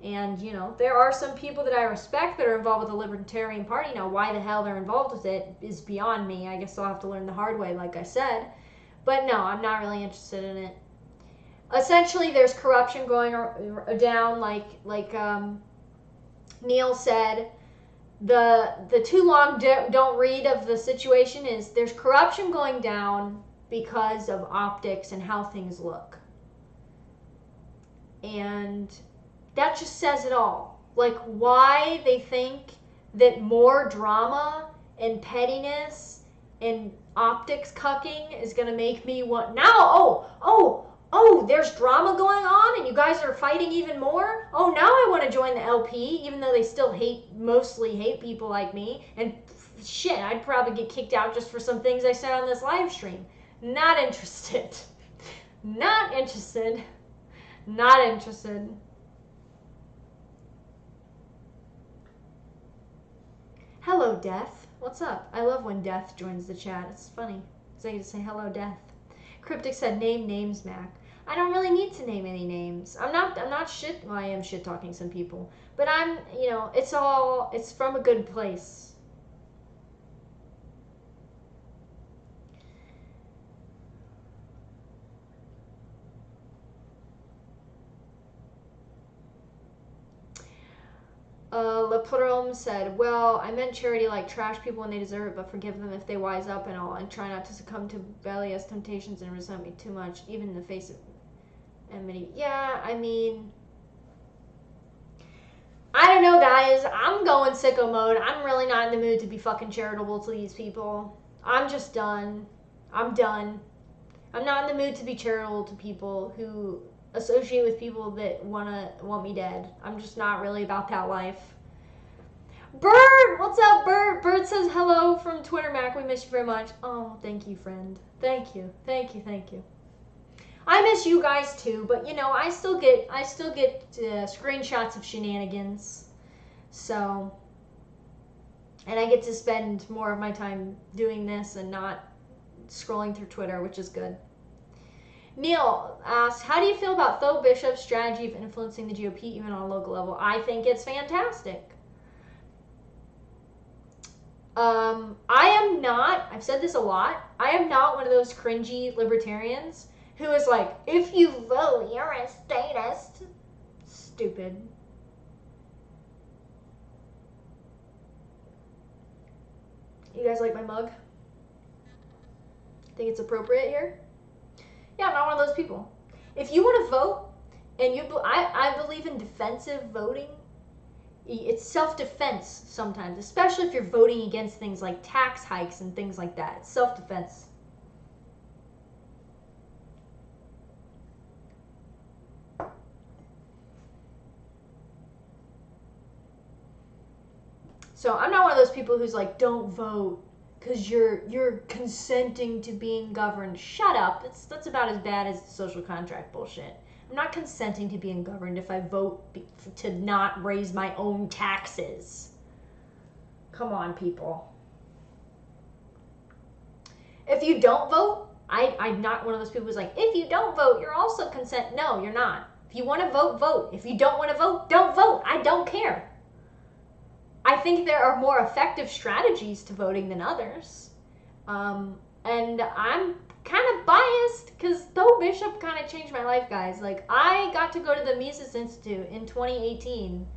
And, you know, there are some people that I respect that are involved with the Libertarian Party. Now, why the hell they're involved with it is beyond me. I guess I'll have to learn the hard way, like I said. But no, I'm not really interested in it. Essentially, there's corruption going down, like Neil said. The too long don't read of the situation is there's corruption going down because of optics and how things look. And that just says it all. Like, why they think that more drama and pettiness and optics cucking is gonna make me want now. There's drama going on and you guys are fighting even more. Oh, now I want to join the LP, even though they still mostly hate people like me. And shit, I'd probably get kicked out just for some things I said on this live stream. Not interested. Not interested. Not interested. Hello, Death. What's up? I love when Death joins the chat. It's funny. So I get to say hello, Death. Cryptic said, name names, Mac. I don't really need to name any names. I'm not shit. Well, I am shit talking some people. But I'm, it's from a good place. Leprom said, well, I meant charity like trash people when they deserve it, but forgive them if they wise up and all, and try not to succumb to bellious temptations and resent me too much, even in the face of enmity. Yeah, I mean, I don't know, guys. I'm going sicko mode. I'm really not in the mood to be fucking charitable to these people. I'm just done. I'm done. I'm not in the mood to be charitable to people who associate with people that want me dead. I'm just not really about that life. Bird! What's up, Bird? Bird says hello from Twitter, Mac. We miss you very much. Oh, thank you, friend. Thank you. Thank you. Thank you. I miss you guys too, but I still get screenshots of shenanigans. So, and I get to spend more of my time doing this and not scrolling through Twitter, which is good. Neil asks, how do you feel about Tho Bishop's strategy of influencing the GOP even on a local level? I think it's fantastic. I am not, I've said this a lot, I am not one of those cringy libertarians who is like, if you vote, you're a statist. Stupid. You guys like my mug? Think it's appropriate here? Yeah, I'm not one of those people. If you want to vote, and I believe in defensive voting. It's self-defense sometimes, especially if you're voting against things like tax hikes and things like that. It's self-defense. So I'm not one of those people who's like, don't vote because you're consenting to being governed. Shut up. That's about as bad as the social contract bullshit. I'm not consenting to being governed if I vote to not raise my own taxes. Come on, people. If you don't vote, I'm not one of those people who's like, if you don't vote, you're also consent. No, you're not. If you want to vote, vote. If you don't want to vote, don't vote. I don't care. I think there are more effective strategies to voting than others. And I'm kind of biased because Tho Bishop kind of changed my life, guys. Like, I got to go to the Mises Institute in 2018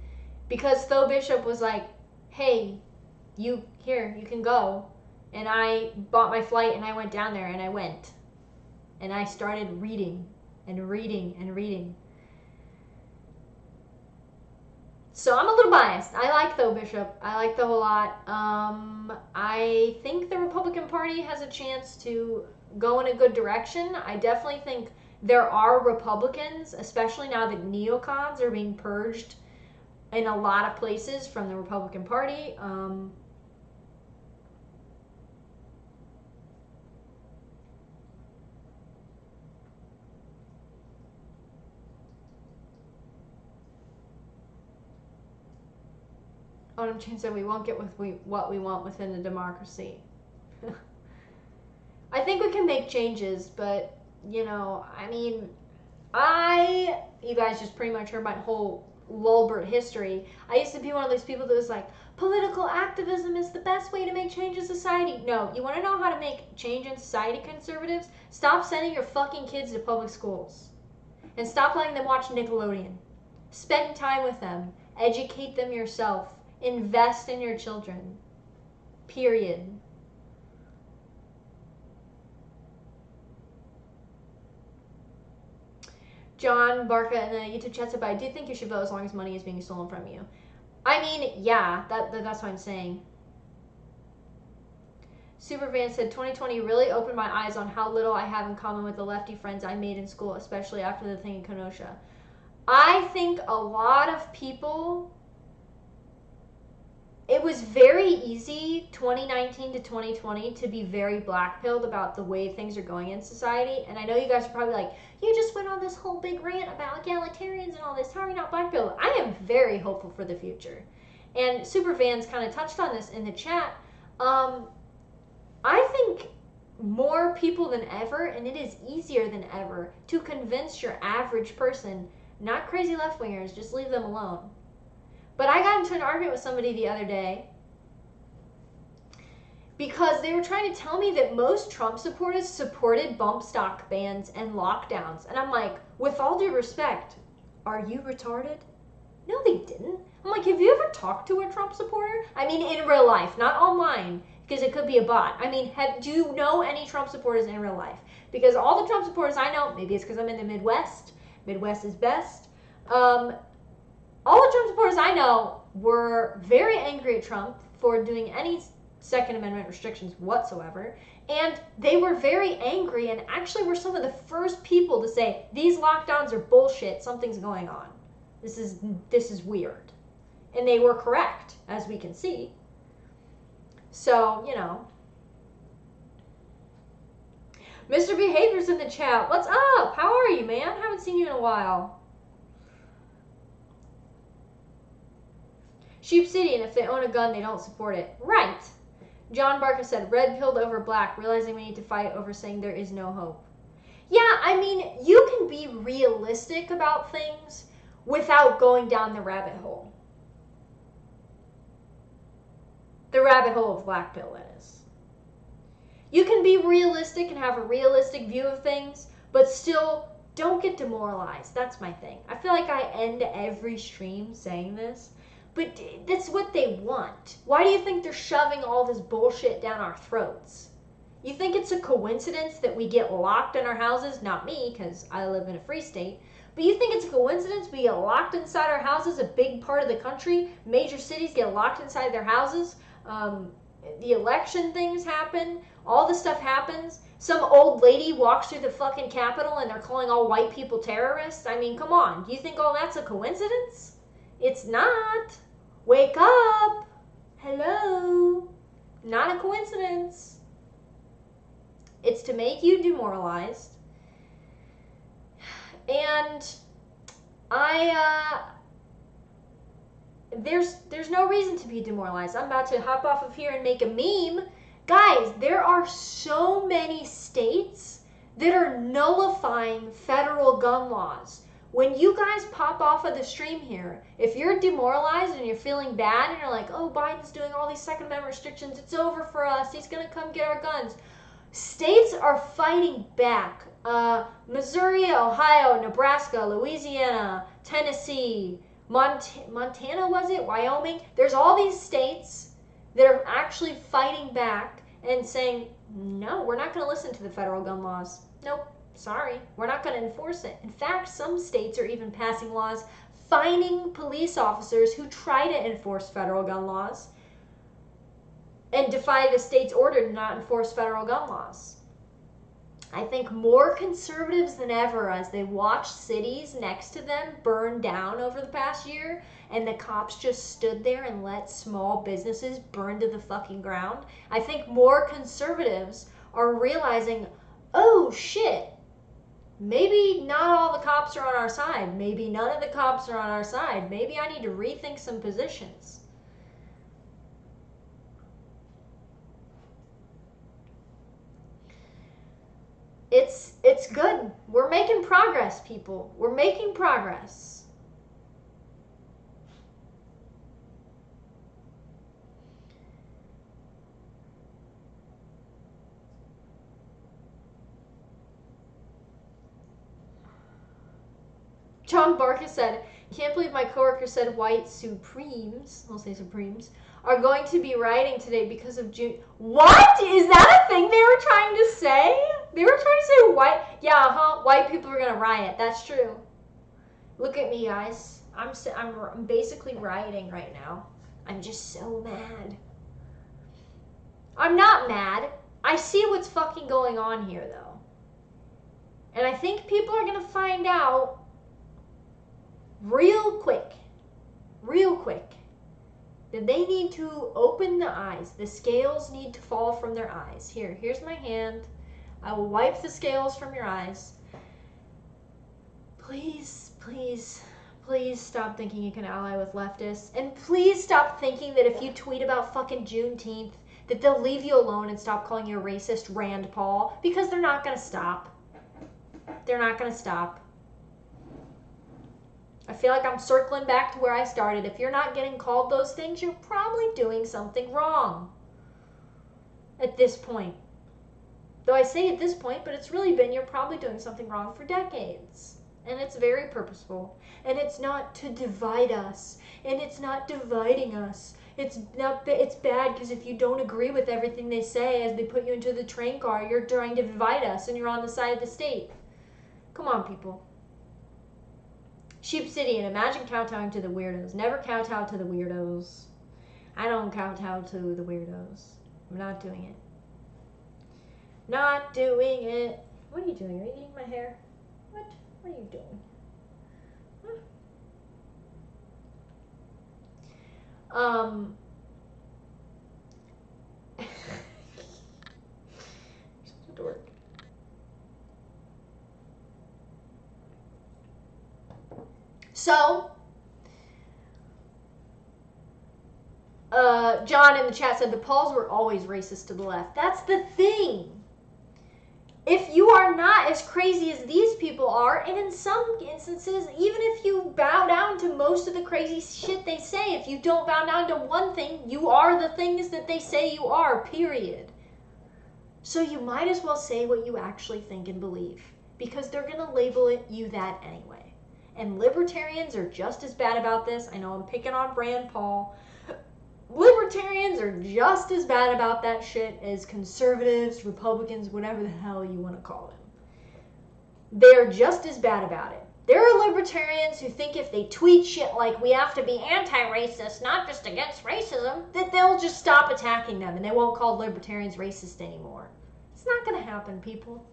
because Tho Bishop was like, hey, you can go. And I bought my flight and I went down there and I went. And I started reading and reading and reading. So I'm a little biased. I like Tho Bishop. I like the whole lot. I think the Republican Party has a chance to go in a good direction. I definitely think there are Republicans, especially now that neocons are being purged in a lot of places from the Republican Party. Autumn Chain said we won't get what we want within the democracy. I think we can make changes, but, I mean, you guys just pretty much heard my whole Lulbert history. I used to be one of those people that was like, political activism is the best way to make change in society. No, you want to know how to make change in society, conservatives? Stop sending your fucking kids to public schools. And stop letting them watch Nickelodeon. Spend time with them. Educate them yourself. Invest in your children. Period. John Barca in the YouTube chat said, but I do think you should vote as long as money is being stolen from you. I mean, yeah, that's what I'm saying. Supervan said, 2020 really opened my eyes on how little I have in common with the lefty friends I made in school, especially after the thing in Kenosha. I think a lot of people, it was very easy 2019 to 2020 to be very black-pilled about the way things are going in society. And I know you guys are probably like, you just went on this whole big rant about egalitarians and all this. How are you not black-pilled? I am very hopeful for the future. And Supervans kind of touched on this in the chat. I think more people than ever, and it is easier than ever, to convince your average person, not crazy left-wingers, just leave them alone. But I got into an argument with somebody the other day because they were trying to tell me that most Trump supporters supported bump stock bans and lockdowns. And I'm like, with all due respect, are you retarded? No, they didn't. I'm like, have you ever talked to a Trump supporter? I mean, in real life, not online, because it could be a bot. I mean, do you know any Trump supporters in real life? Because all the Trump supporters I know, maybe it's because I'm in the Midwest. Midwest is best. All the Trump supporters I know were very angry at Trump for doing any Second Amendment restrictions whatsoever. And they were very angry and actually were some of the first people to say, these lockdowns are bullshit, something's going on. This is weird. And they were correct, as we can see. So, you know. Mr. Behavior's in the chat. What's up? How are you, man? Haven't seen you in a while. Sheep City, and if they own a gun, they don't support it. Right. John Barker said, red pilled over black, realizing we need to fight over saying there is no hope. Yeah, I mean, you can be realistic about things without going down the rabbit hole. The rabbit hole of black pill, that is. You can be realistic and have a realistic view of things, but still don't get demoralized. That's my thing. I feel like I end every stream saying this, but that's what they want. Why do you think they're shoving all this bullshit down our throats? You think it's a coincidence that we get locked in our houses? Not me, because I live in a free state. But you think it's a coincidence we get locked inside our houses? A big part of the country, major cities get locked inside their houses. The election things happen. All this stuff happens. Some old lady walks through the fucking Capitol and they're calling all white people terrorists. I mean, come on. Do you think all that's a coincidence? It's not. Wake up. Hello. Not a coincidence. It's to make you demoralized. And there's no reason to be demoralized. I'm about to hop off of here and make a meme. Guys, there are so many states that are nullifying federal gun laws. When you guys pop off of the stream here, if you're demoralized and you're feeling bad and you're like, oh, Biden's doing all these Second Amendment restrictions, it's over for us, he's going to come get our guns. States are fighting back. Missouri, Ohio, Nebraska, Louisiana, Tennessee, Montana, was it? Wyoming? There's all these states that are actually fighting back and saying, no, we're not going to listen to the federal gun laws. Nope, sorry, we're not going to enforce it. In fact, some states are even passing laws fining police officers who try to enforce federal gun laws and defy the state's order to not enforce federal gun laws. I think more conservatives than ever, as they watch cities next to them burn down over the past year, and the cops just stood there and let small businesses burn to the fucking ground. I think more conservatives are realizing, oh shit, maybe not all the cops are on our side. Maybe none of the cops are on our side. Maybe I need to rethink some positions. It's good. We're making progress, people. We're making progress. John Barker said, can't believe my coworker said white Supremes, I'll say Supremes, are going to be rioting today because of June. What? Is that a thing they were trying to say? They were trying to say white, yeah, white people are going to riot. That's true. Look at me, guys. I'm basically rioting right now. I'm just so mad. I'm not mad. I see what's fucking going on here, though. And I think people are gonna find out real quick, that they need to open the eyes. The scales need to fall from their eyes. Here's my hand. I will wipe the scales from your eyes. Please, please, please stop thinking you can ally with leftists. And please stop thinking that if you tweet about fucking Juneteenth, that they'll leave you alone and stop calling you a racist Rand Paul, because they're not going to stop. They're not going to stop. I feel like I'm circling back to where I started. If you're not getting called those things, you're probably doing something wrong at this point. Though I say at this point, but it's really been you're probably doing something wrong for decades. And it's very purposeful. And it's not to divide us. And it's not dividing us. It's bad because if you don't agree with everything they say as they put you into the train car, you're trying to divide us and you're on the side of the state. Come on, people. Sheep City, and imagine kowtowing to the weirdos. Never kowtow to the weirdos. I don't kowtow to the weirdos. I'm not doing it. Not doing it. What are you doing? Are you eating my hair? What? What are you doing? Huh? Such a dork. So, John in the chat said the Pauls were always racist to the left. That's the thing. If you are not as crazy as these people are, and in some instances, even if you bow down to most of the crazy shit they say, if you don't bow down to one thing, you are the things that they say you are, period. So you might as well say what you actually think and believe, because they're going to label you that anyway. And libertarians are just as bad about this. I know I'm picking on Rand Paul. Libertarians are just as bad about that shit as conservatives, Republicans, whatever the hell you want to call them. They're just as bad about it. There are libertarians who think if they tweet shit like we have to be anti-racist, not just against racism, that they'll just stop attacking them and they won't call libertarians racist anymore. It's not going to happen, people.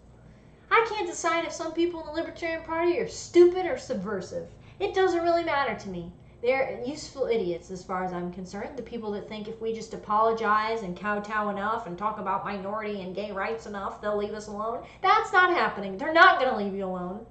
I can't decide if some people in the Libertarian Party are stupid or subversive. It doesn't really matter to me. They're useful idiots as far as I'm concerned. The people that think if we just apologize and kowtow enough and talk about minority and gay rights enough, they'll leave us alone. That's not happening. They're not going to leave you alone.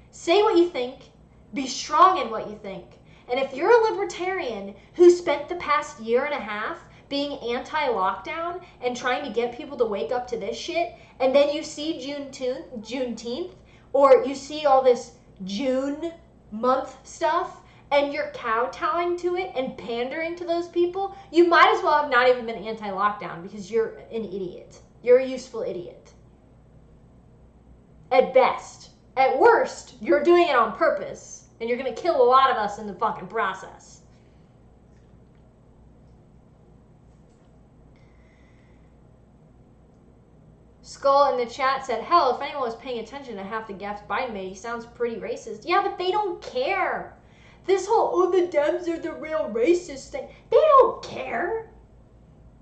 Say what you think. Be strong in what you think. And if you're a libertarian who spent the past year and a half being anti-lockdown and trying to get people to wake up to this shit, and then you see Juneteenth, or you see all this June month stuff, and you're kowtowing to it and pandering to those people, you might as well have not even been anti-lockdown because you're an idiot. You're a useful idiot. At best. At worst, you're doing it on purpose, and you're going to kill a lot of us in the fucking process. Skull in the chat said, hell, if anyone was paying attention to half the gaffes Biden made, he sounds pretty racist. Yeah, but they don't care. This whole, oh, the Dems are the real racist thing. They don't care.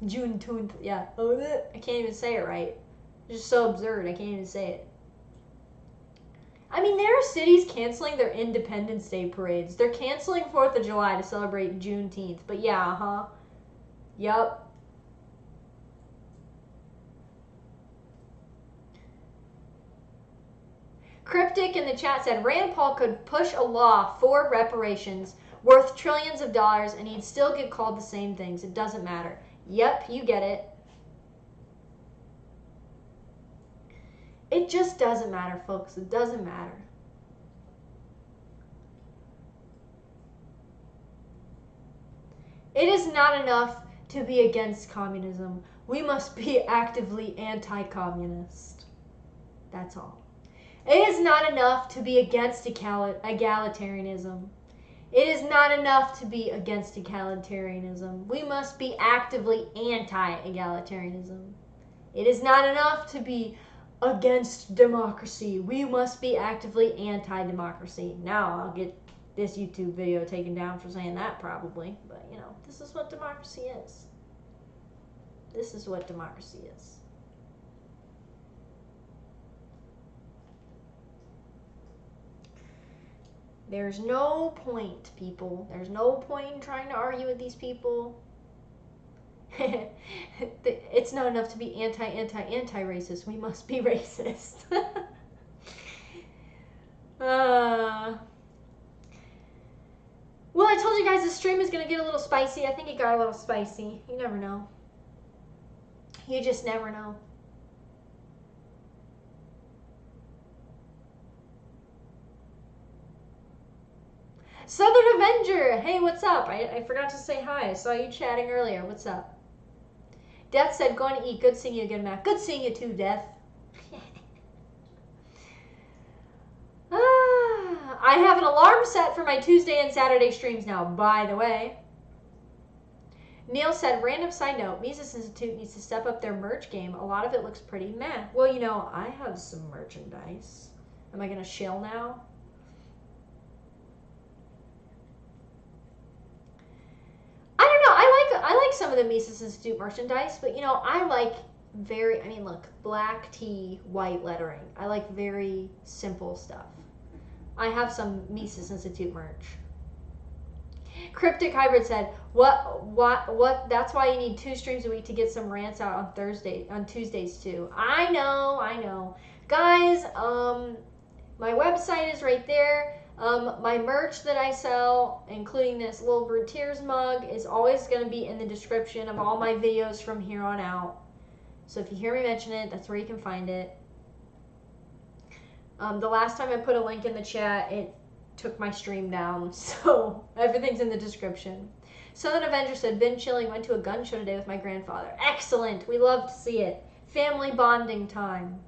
Juneteenth, yeah. Oh, I can't even say it right. It's just so absurd, I can't even say it. I mean, there are cities canceling their Independence Day parades. They're canceling 4th of July to celebrate Juneteenth. But yeah, Yup. Cryptic in the chat said, Rand Paul could push a law for reparations worth trillions of dollars and he'd still get called the same things. It doesn't matter. Yep, you get it. It just doesn't matter, folks. It doesn't matter. It is not enough to be against communism. We must be actively anti-communist. That's all. It is not enough to be against egalitarianism. It is not enough to be against egalitarianism. We must be actively anti-egalitarianism. It is not enough to be against democracy. We must be actively anti-democracy. Now I'll get this YouTube video taken down for saying that probably. But, you know, this is what democracy is. This is what democracy is. There's no point, people. There's no point in trying to argue with these people. It's not enough to be anti-racist. We must be racist. Well, I told you guys this stream is going to get a little spicy. I think it got a little spicy. You never know. You just never know. Southern Avenger! Hey, what's up? I forgot to say hi. I saw you chatting earlier. What's up? Death said, going to eat. Good seeing you again, Matt. Good seeing you too, Death. I have an alarm set for my Tuesday and Saturday streams now, by the way. Neil said, random side note, Mises Institute needs to step up their merch game. A lot of it looks pretty meh. Well, you know, I have some merchandise. Am I going to shill now? I don't know. I like some of the Mises Institute merchandise, but, you know, I like look, black tee, white lettering. I like very simple stuff. I have some Mises Institute merch. Cryptic Hybrid said, what, that's why you need 2 streams a week to get some rants out on Tuesdays too. I know. Guys, my website is right there. My merch that I sell, including this little Root Tears mug, is always going to be in the description of all my videos from here on out. So if you hear me mention it, that's where you can find it. The last time I put a link in the chat, it took my stream down, so everything's in the description. Southern Avenger said, been chilling, went to a gun show today with my grandfather. Excellent, we love to see it. Family bonding time.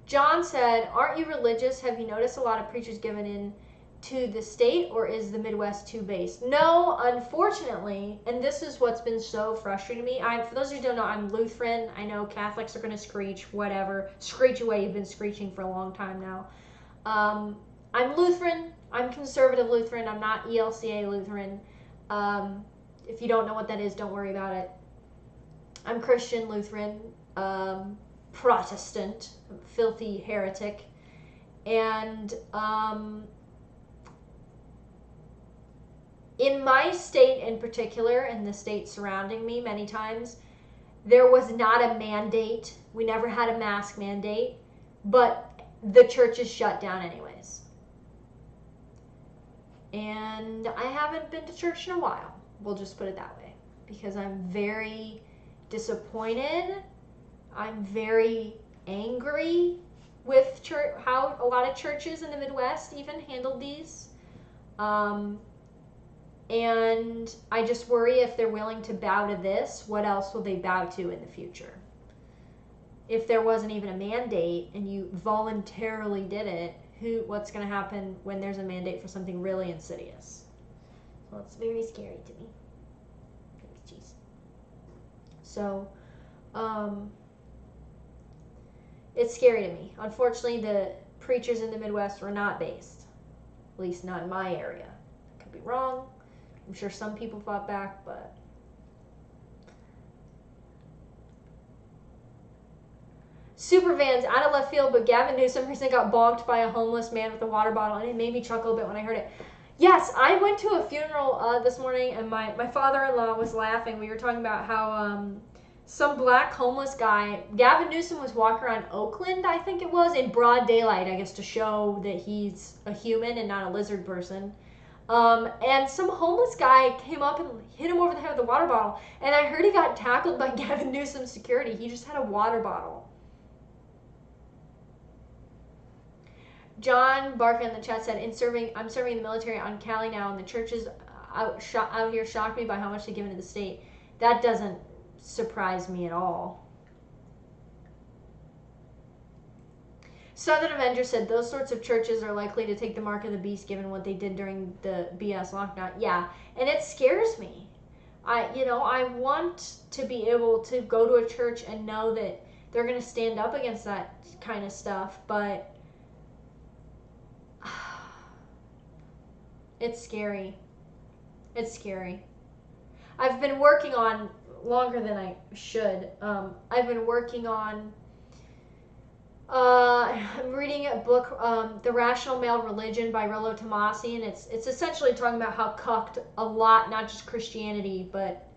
John said, aren't you religious? Have you noticed a lot of preachers giving in to the state, or is the Midwest too based? No, unfortunately, and this is what's been so frustrating to me. For those who don't know, I'm Lutheran. I know Catholics are going to screech, whatever. Screech away, you've been screeching for a long time now. I'm Lutheran. I'm conservative Lutheran. I'm not ELCA Lutheran. If you don't know what that is, don't worry about it. I'm Christian Lutheran, Protestant, filthy heretic. And in my state in particular, and the state surrounding me many times, there was not a mandate. We never had a mask mandate, but the church is shut down anyways. And I haven't been to church in a while. We'll just put it that way. Because I'm very disappointed. I'm very angry with how a lot of churches in the Midwest even handled these. And I just worry if they're willing to bow to this, what else will they bow to in the future? If there wasn't even a mandate and you voluntarily did it, what's going to happen when there's a mandate for something really insidious? Well, it's very scary to me. Jeez. So, it's scary to me. Unfortunately, the preachers in the Midwest were not based. At least not in my area. I could be wrong. I'm sure some people fought back, but... Supervan's out of left field, but Gavin Newsom recently got bonked by a homeless man with a water bottle, and it made me chuckle a bit when I heard it. Yes, I went to a funeral this morning, and my father-in-law was laughing. We were talking about how some black homeless guy, Gavin Newsom was walking around Oakland, I think it was, in broad daylight, I guess, to show that he's a human and not a lizard person. And some homeless guy came up and hit him over the head with a water bottle. And I heard he got tackled by Gavin Newsom's security. He just had a water bottle. John Barker in the chat said, I'm serving in the military on Cali now, and the churches out here shocked me by how much they give into the state. That doesn't surprise me at all. Southern Avenger said those sorts of churches are likely to take the mark of the beast given what they did during the BS lockdown. Yeah, and it scares me. I want to be able to go to a church and know that they're going to stand up against that kind of stuff, but It's scary. It's scary. I've been working on longer than I should. I've been working on. I'm reading a book, The Rational Male Religion by Rollo Tomassi, and it's essentially talking about how cucked a lot, not just Christianity, but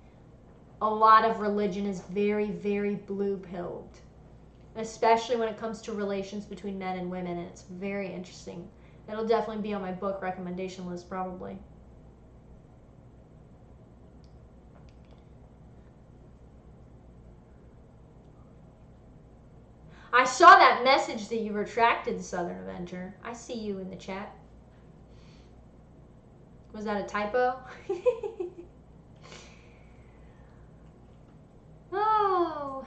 a lot of religion is very, very blue-pilled, especially when it comes to relations between men and women, and it's very interesting. It'll definitely be on my book recommendation list, probably. I saw that message that you retracted, Southern Avenger. I see you in the chat. Was that a typo? Oh.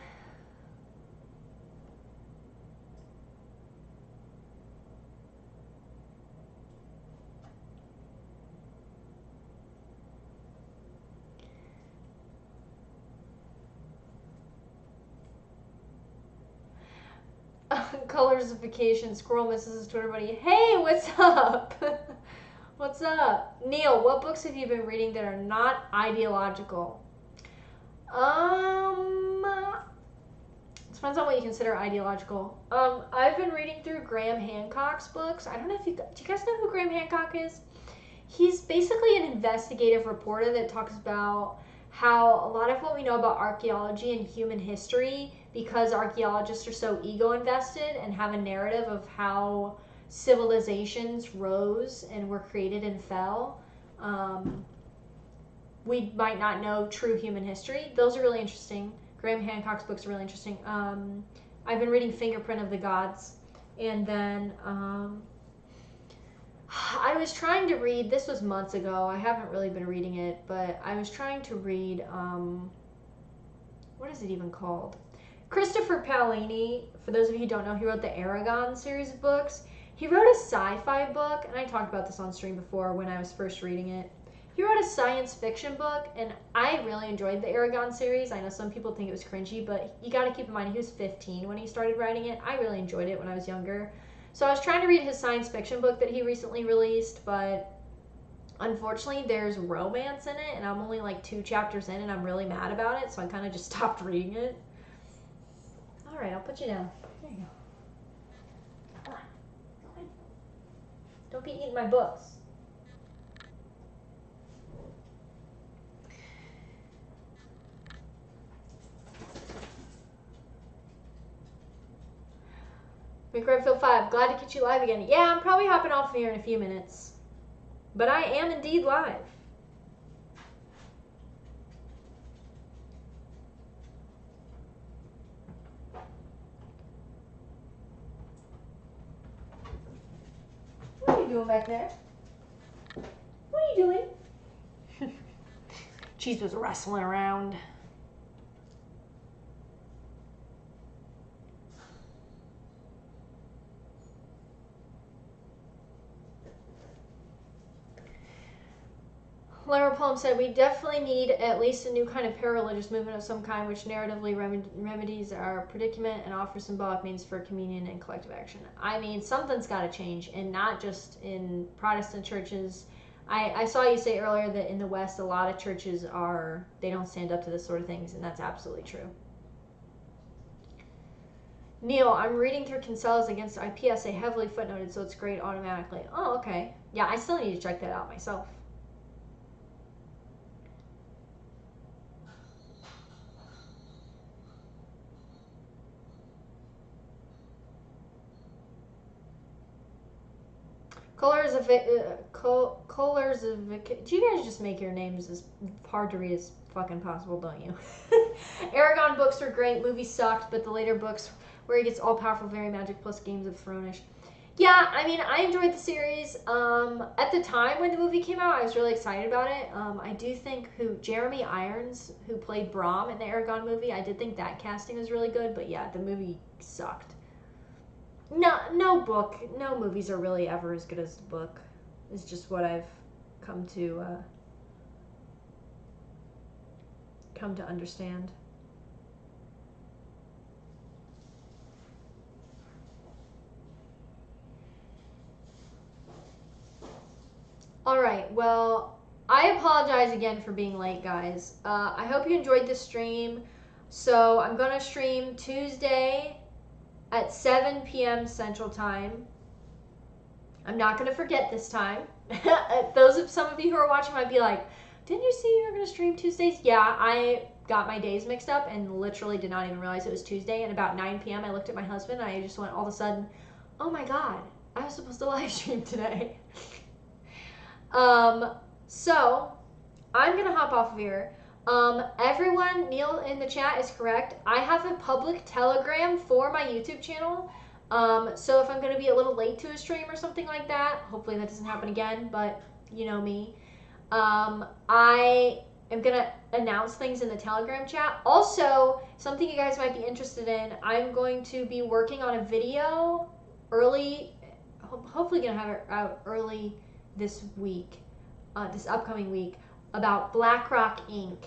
Colorsification. Squirrel misses his Twitter buddy. Hey, what's up? What's up? Neil, what books have you been reading that are not ideological? It depends on what you consider ideological. I've been reading through Graham Hancock's books. I don't know if do you guys know who Graham Hancock is? He's basically an investigative reporter that talks about how a lot of what we know about archaeology and human history, because archaeologists are so ego invested and have a narrative of how civilizations rose and were created and fell, we might not know true human history. Those are really interesting. Graham Hancock's books are really interesting. I've been reading Fingerprint of the Gods, and then I was trying to read, this was months ago, I haven't really been reading it, but I was trying to read, what is it even called? Christopher Paolini, for those of you who don't know, he wrote the Aragon series of books. He wrote a sci-fi book, and I talked about this on stream before when I was first reading it. He wrote a science fiction book, and I really enjoyed the Aragon series. I know some people think it was cringy, but you got to keep in mind he was 15 when he started writing it. I really enjoyed it when I was younger. So I was trying to read his science fiction book that he recently released, but unfortunately there's romance in it, and I'm only like 2 chapters in, and I'm really mad about it, so I kind of just stopped reading it. All right, I'll put you down. There you go. Come on. Go on. Don't be eating my books. McRedfield 5, glad to catch you live again. Yeah, I'm probably hopping off here in a few minutes. But I am indeed live. What are you doing back there? What are you doing? Cheese was wrestling around. Lara Palm said, we definitely need at least a new kind of para-religious movement of some kind which narratively remedies our predicament and offers symbolic means for communion and collective action. I mean, something's got to change, and not just in Protestant churches. I saw you say earlier that in the West, a lot of churches they don't stand up to this sort of things, and that's absolutely true. Neil, I'm reading through Kinsella's Against IPSA, heavily footnoted, so it's great automatically. Oh, okay. Yeah, I still need to check that out myself. Colors of do you guys just make your names as hard to read as fucking possible, don't you? Aragon books were great, movie sucked, but the later books where he gets all powerful fairy magic plus Games of Throne-ish. Yeah, I mean, I enjoyed the series. At the time when the movie came out, I was really excited about it. I do think Jeremy Irons, who played Brom in the Aragon movie, I did think that casting was really good, but yeah, the movie sucked. No movies are really ever as good as the book. It's just what I've come to understand. All right, well, I apologize again for being late, guys. I hope you enjoyed this stream. So I'm going to stream Tuesday at 7 p.m. Central Time. I'm not going to forget this time. Some of you who are watching might be like, didn't you see you were going to stream Tuesdays? Yeah, I got my days mixed up and literally did not even realize it was Tuesday. And about 9 p.m. I looked at my husband and I just went all of a sudden, oh my God, I was supposed to live stream today. So I'm going to hop off of here. Everyone, Neil in the chat is correct. I have a public Telegram for my YouTube channel. So if I'm going to be a little late to a stream or something like that, hopefully that doesn't happen again, but you know me. I am going to announce things in the Telegram chat. Also, something you guys might be interested in, I'm going to be working on a video early, hopefully going to have it out early this week, this upcoming week, about BlackRock Inc.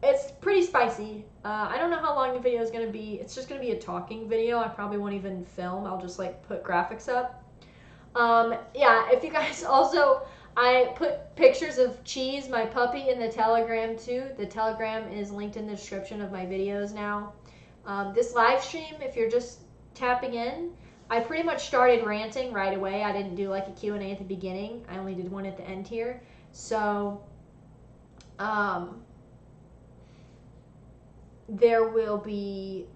It's pretty spicy. I don't know how long the video is going to be. It's just going to be a talking video. I probably won't even film. I'll just like put graphics up. Yeah, if you guys also, I put pictures of Cheese, my puppy, in the Telegram too. The Telegram is linked in the description of my videos now. This live stream, if you're just tapping in, I pretty much started ranting right away. I didn't do like a Q&A at the beginning. I only did one at the end here. So, there will be,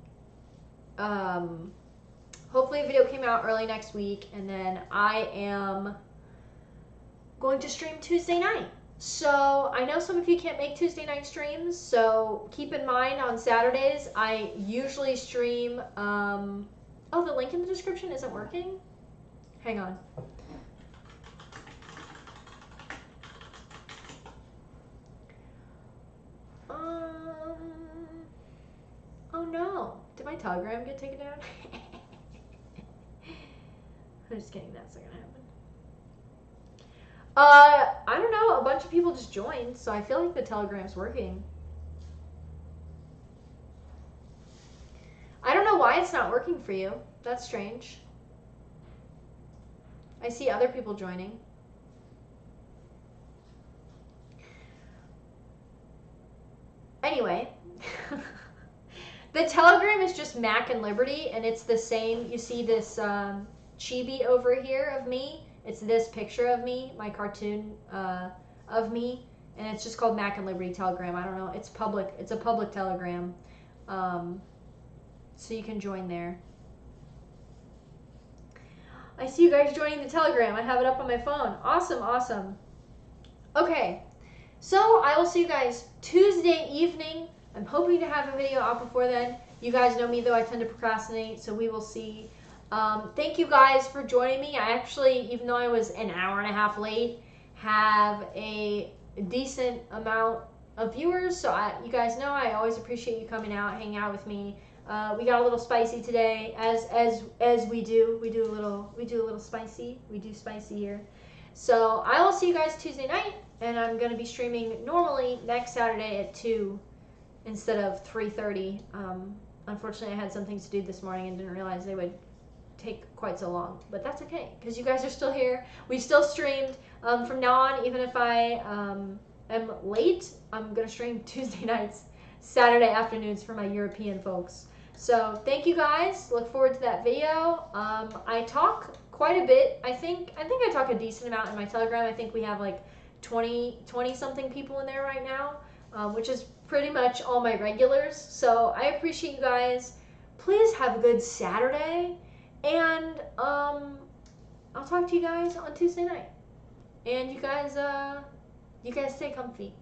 hopefully a video came out early next week, and then I am going to stream Tuesday night. So I know some of you can't make Tuesday night streams, so keep in mind on Saturdays I usually stream, oh, the link in the description isn't working? Hang on. Oh no, did my Telegram get taken down? I'm just kidding, that's not gonna happen. I don't know, a bunch of people just joined, so I feel like the Telegram's working. I don't know why it's not working for you. That's strange. I see other people joining. Anyway, the Telegram is just Mac and Liberty, and it's the same. You see this chibi over here of me. It's this picture of me, my cartoon of me, and it's just called Mac and Liberty Telegram. I don't know. It's public. It's a public Telegram, so you can join there. I see you guys joining the Telegram. I have it up on my phone. Awesome, awesome. Okay, so I will see you guys Tuesday evening. I'm hoping to have a video out before then. You guys know me, though. I tend to procrastinate, so we will see. Thank you guys for joining me. I actually, even though I was an hour and a half late, have a decent amount of viewers. So you guys know I always appreciate you coming out, hanging out with me. We got a little spicy today, as we do. We do a little spicy. We do spicy here. So I will see you guys Tuesday night, and I'm gonna be streaming normally next Saturday at 2 instead of 3:30. Unfortunately, I had some things to do this morning and didn't realize they would take quite so long, but that's okay because you guys are still here. We still streamed. From now on, even if I am late, I'm gonna stream Tuesday nights, Saturday afternoons for my European folks. So thank you guys. Look forward to that video. I talk quite a bit. I think I talk a decent amount in my Telegram. I think we have like 20 something people in there right now, which is pretty much all my regulars. So I appreciate you guys. Please have a good Saturday. And I'll talk to you guys on Tuesday night. And you guys stay comfy.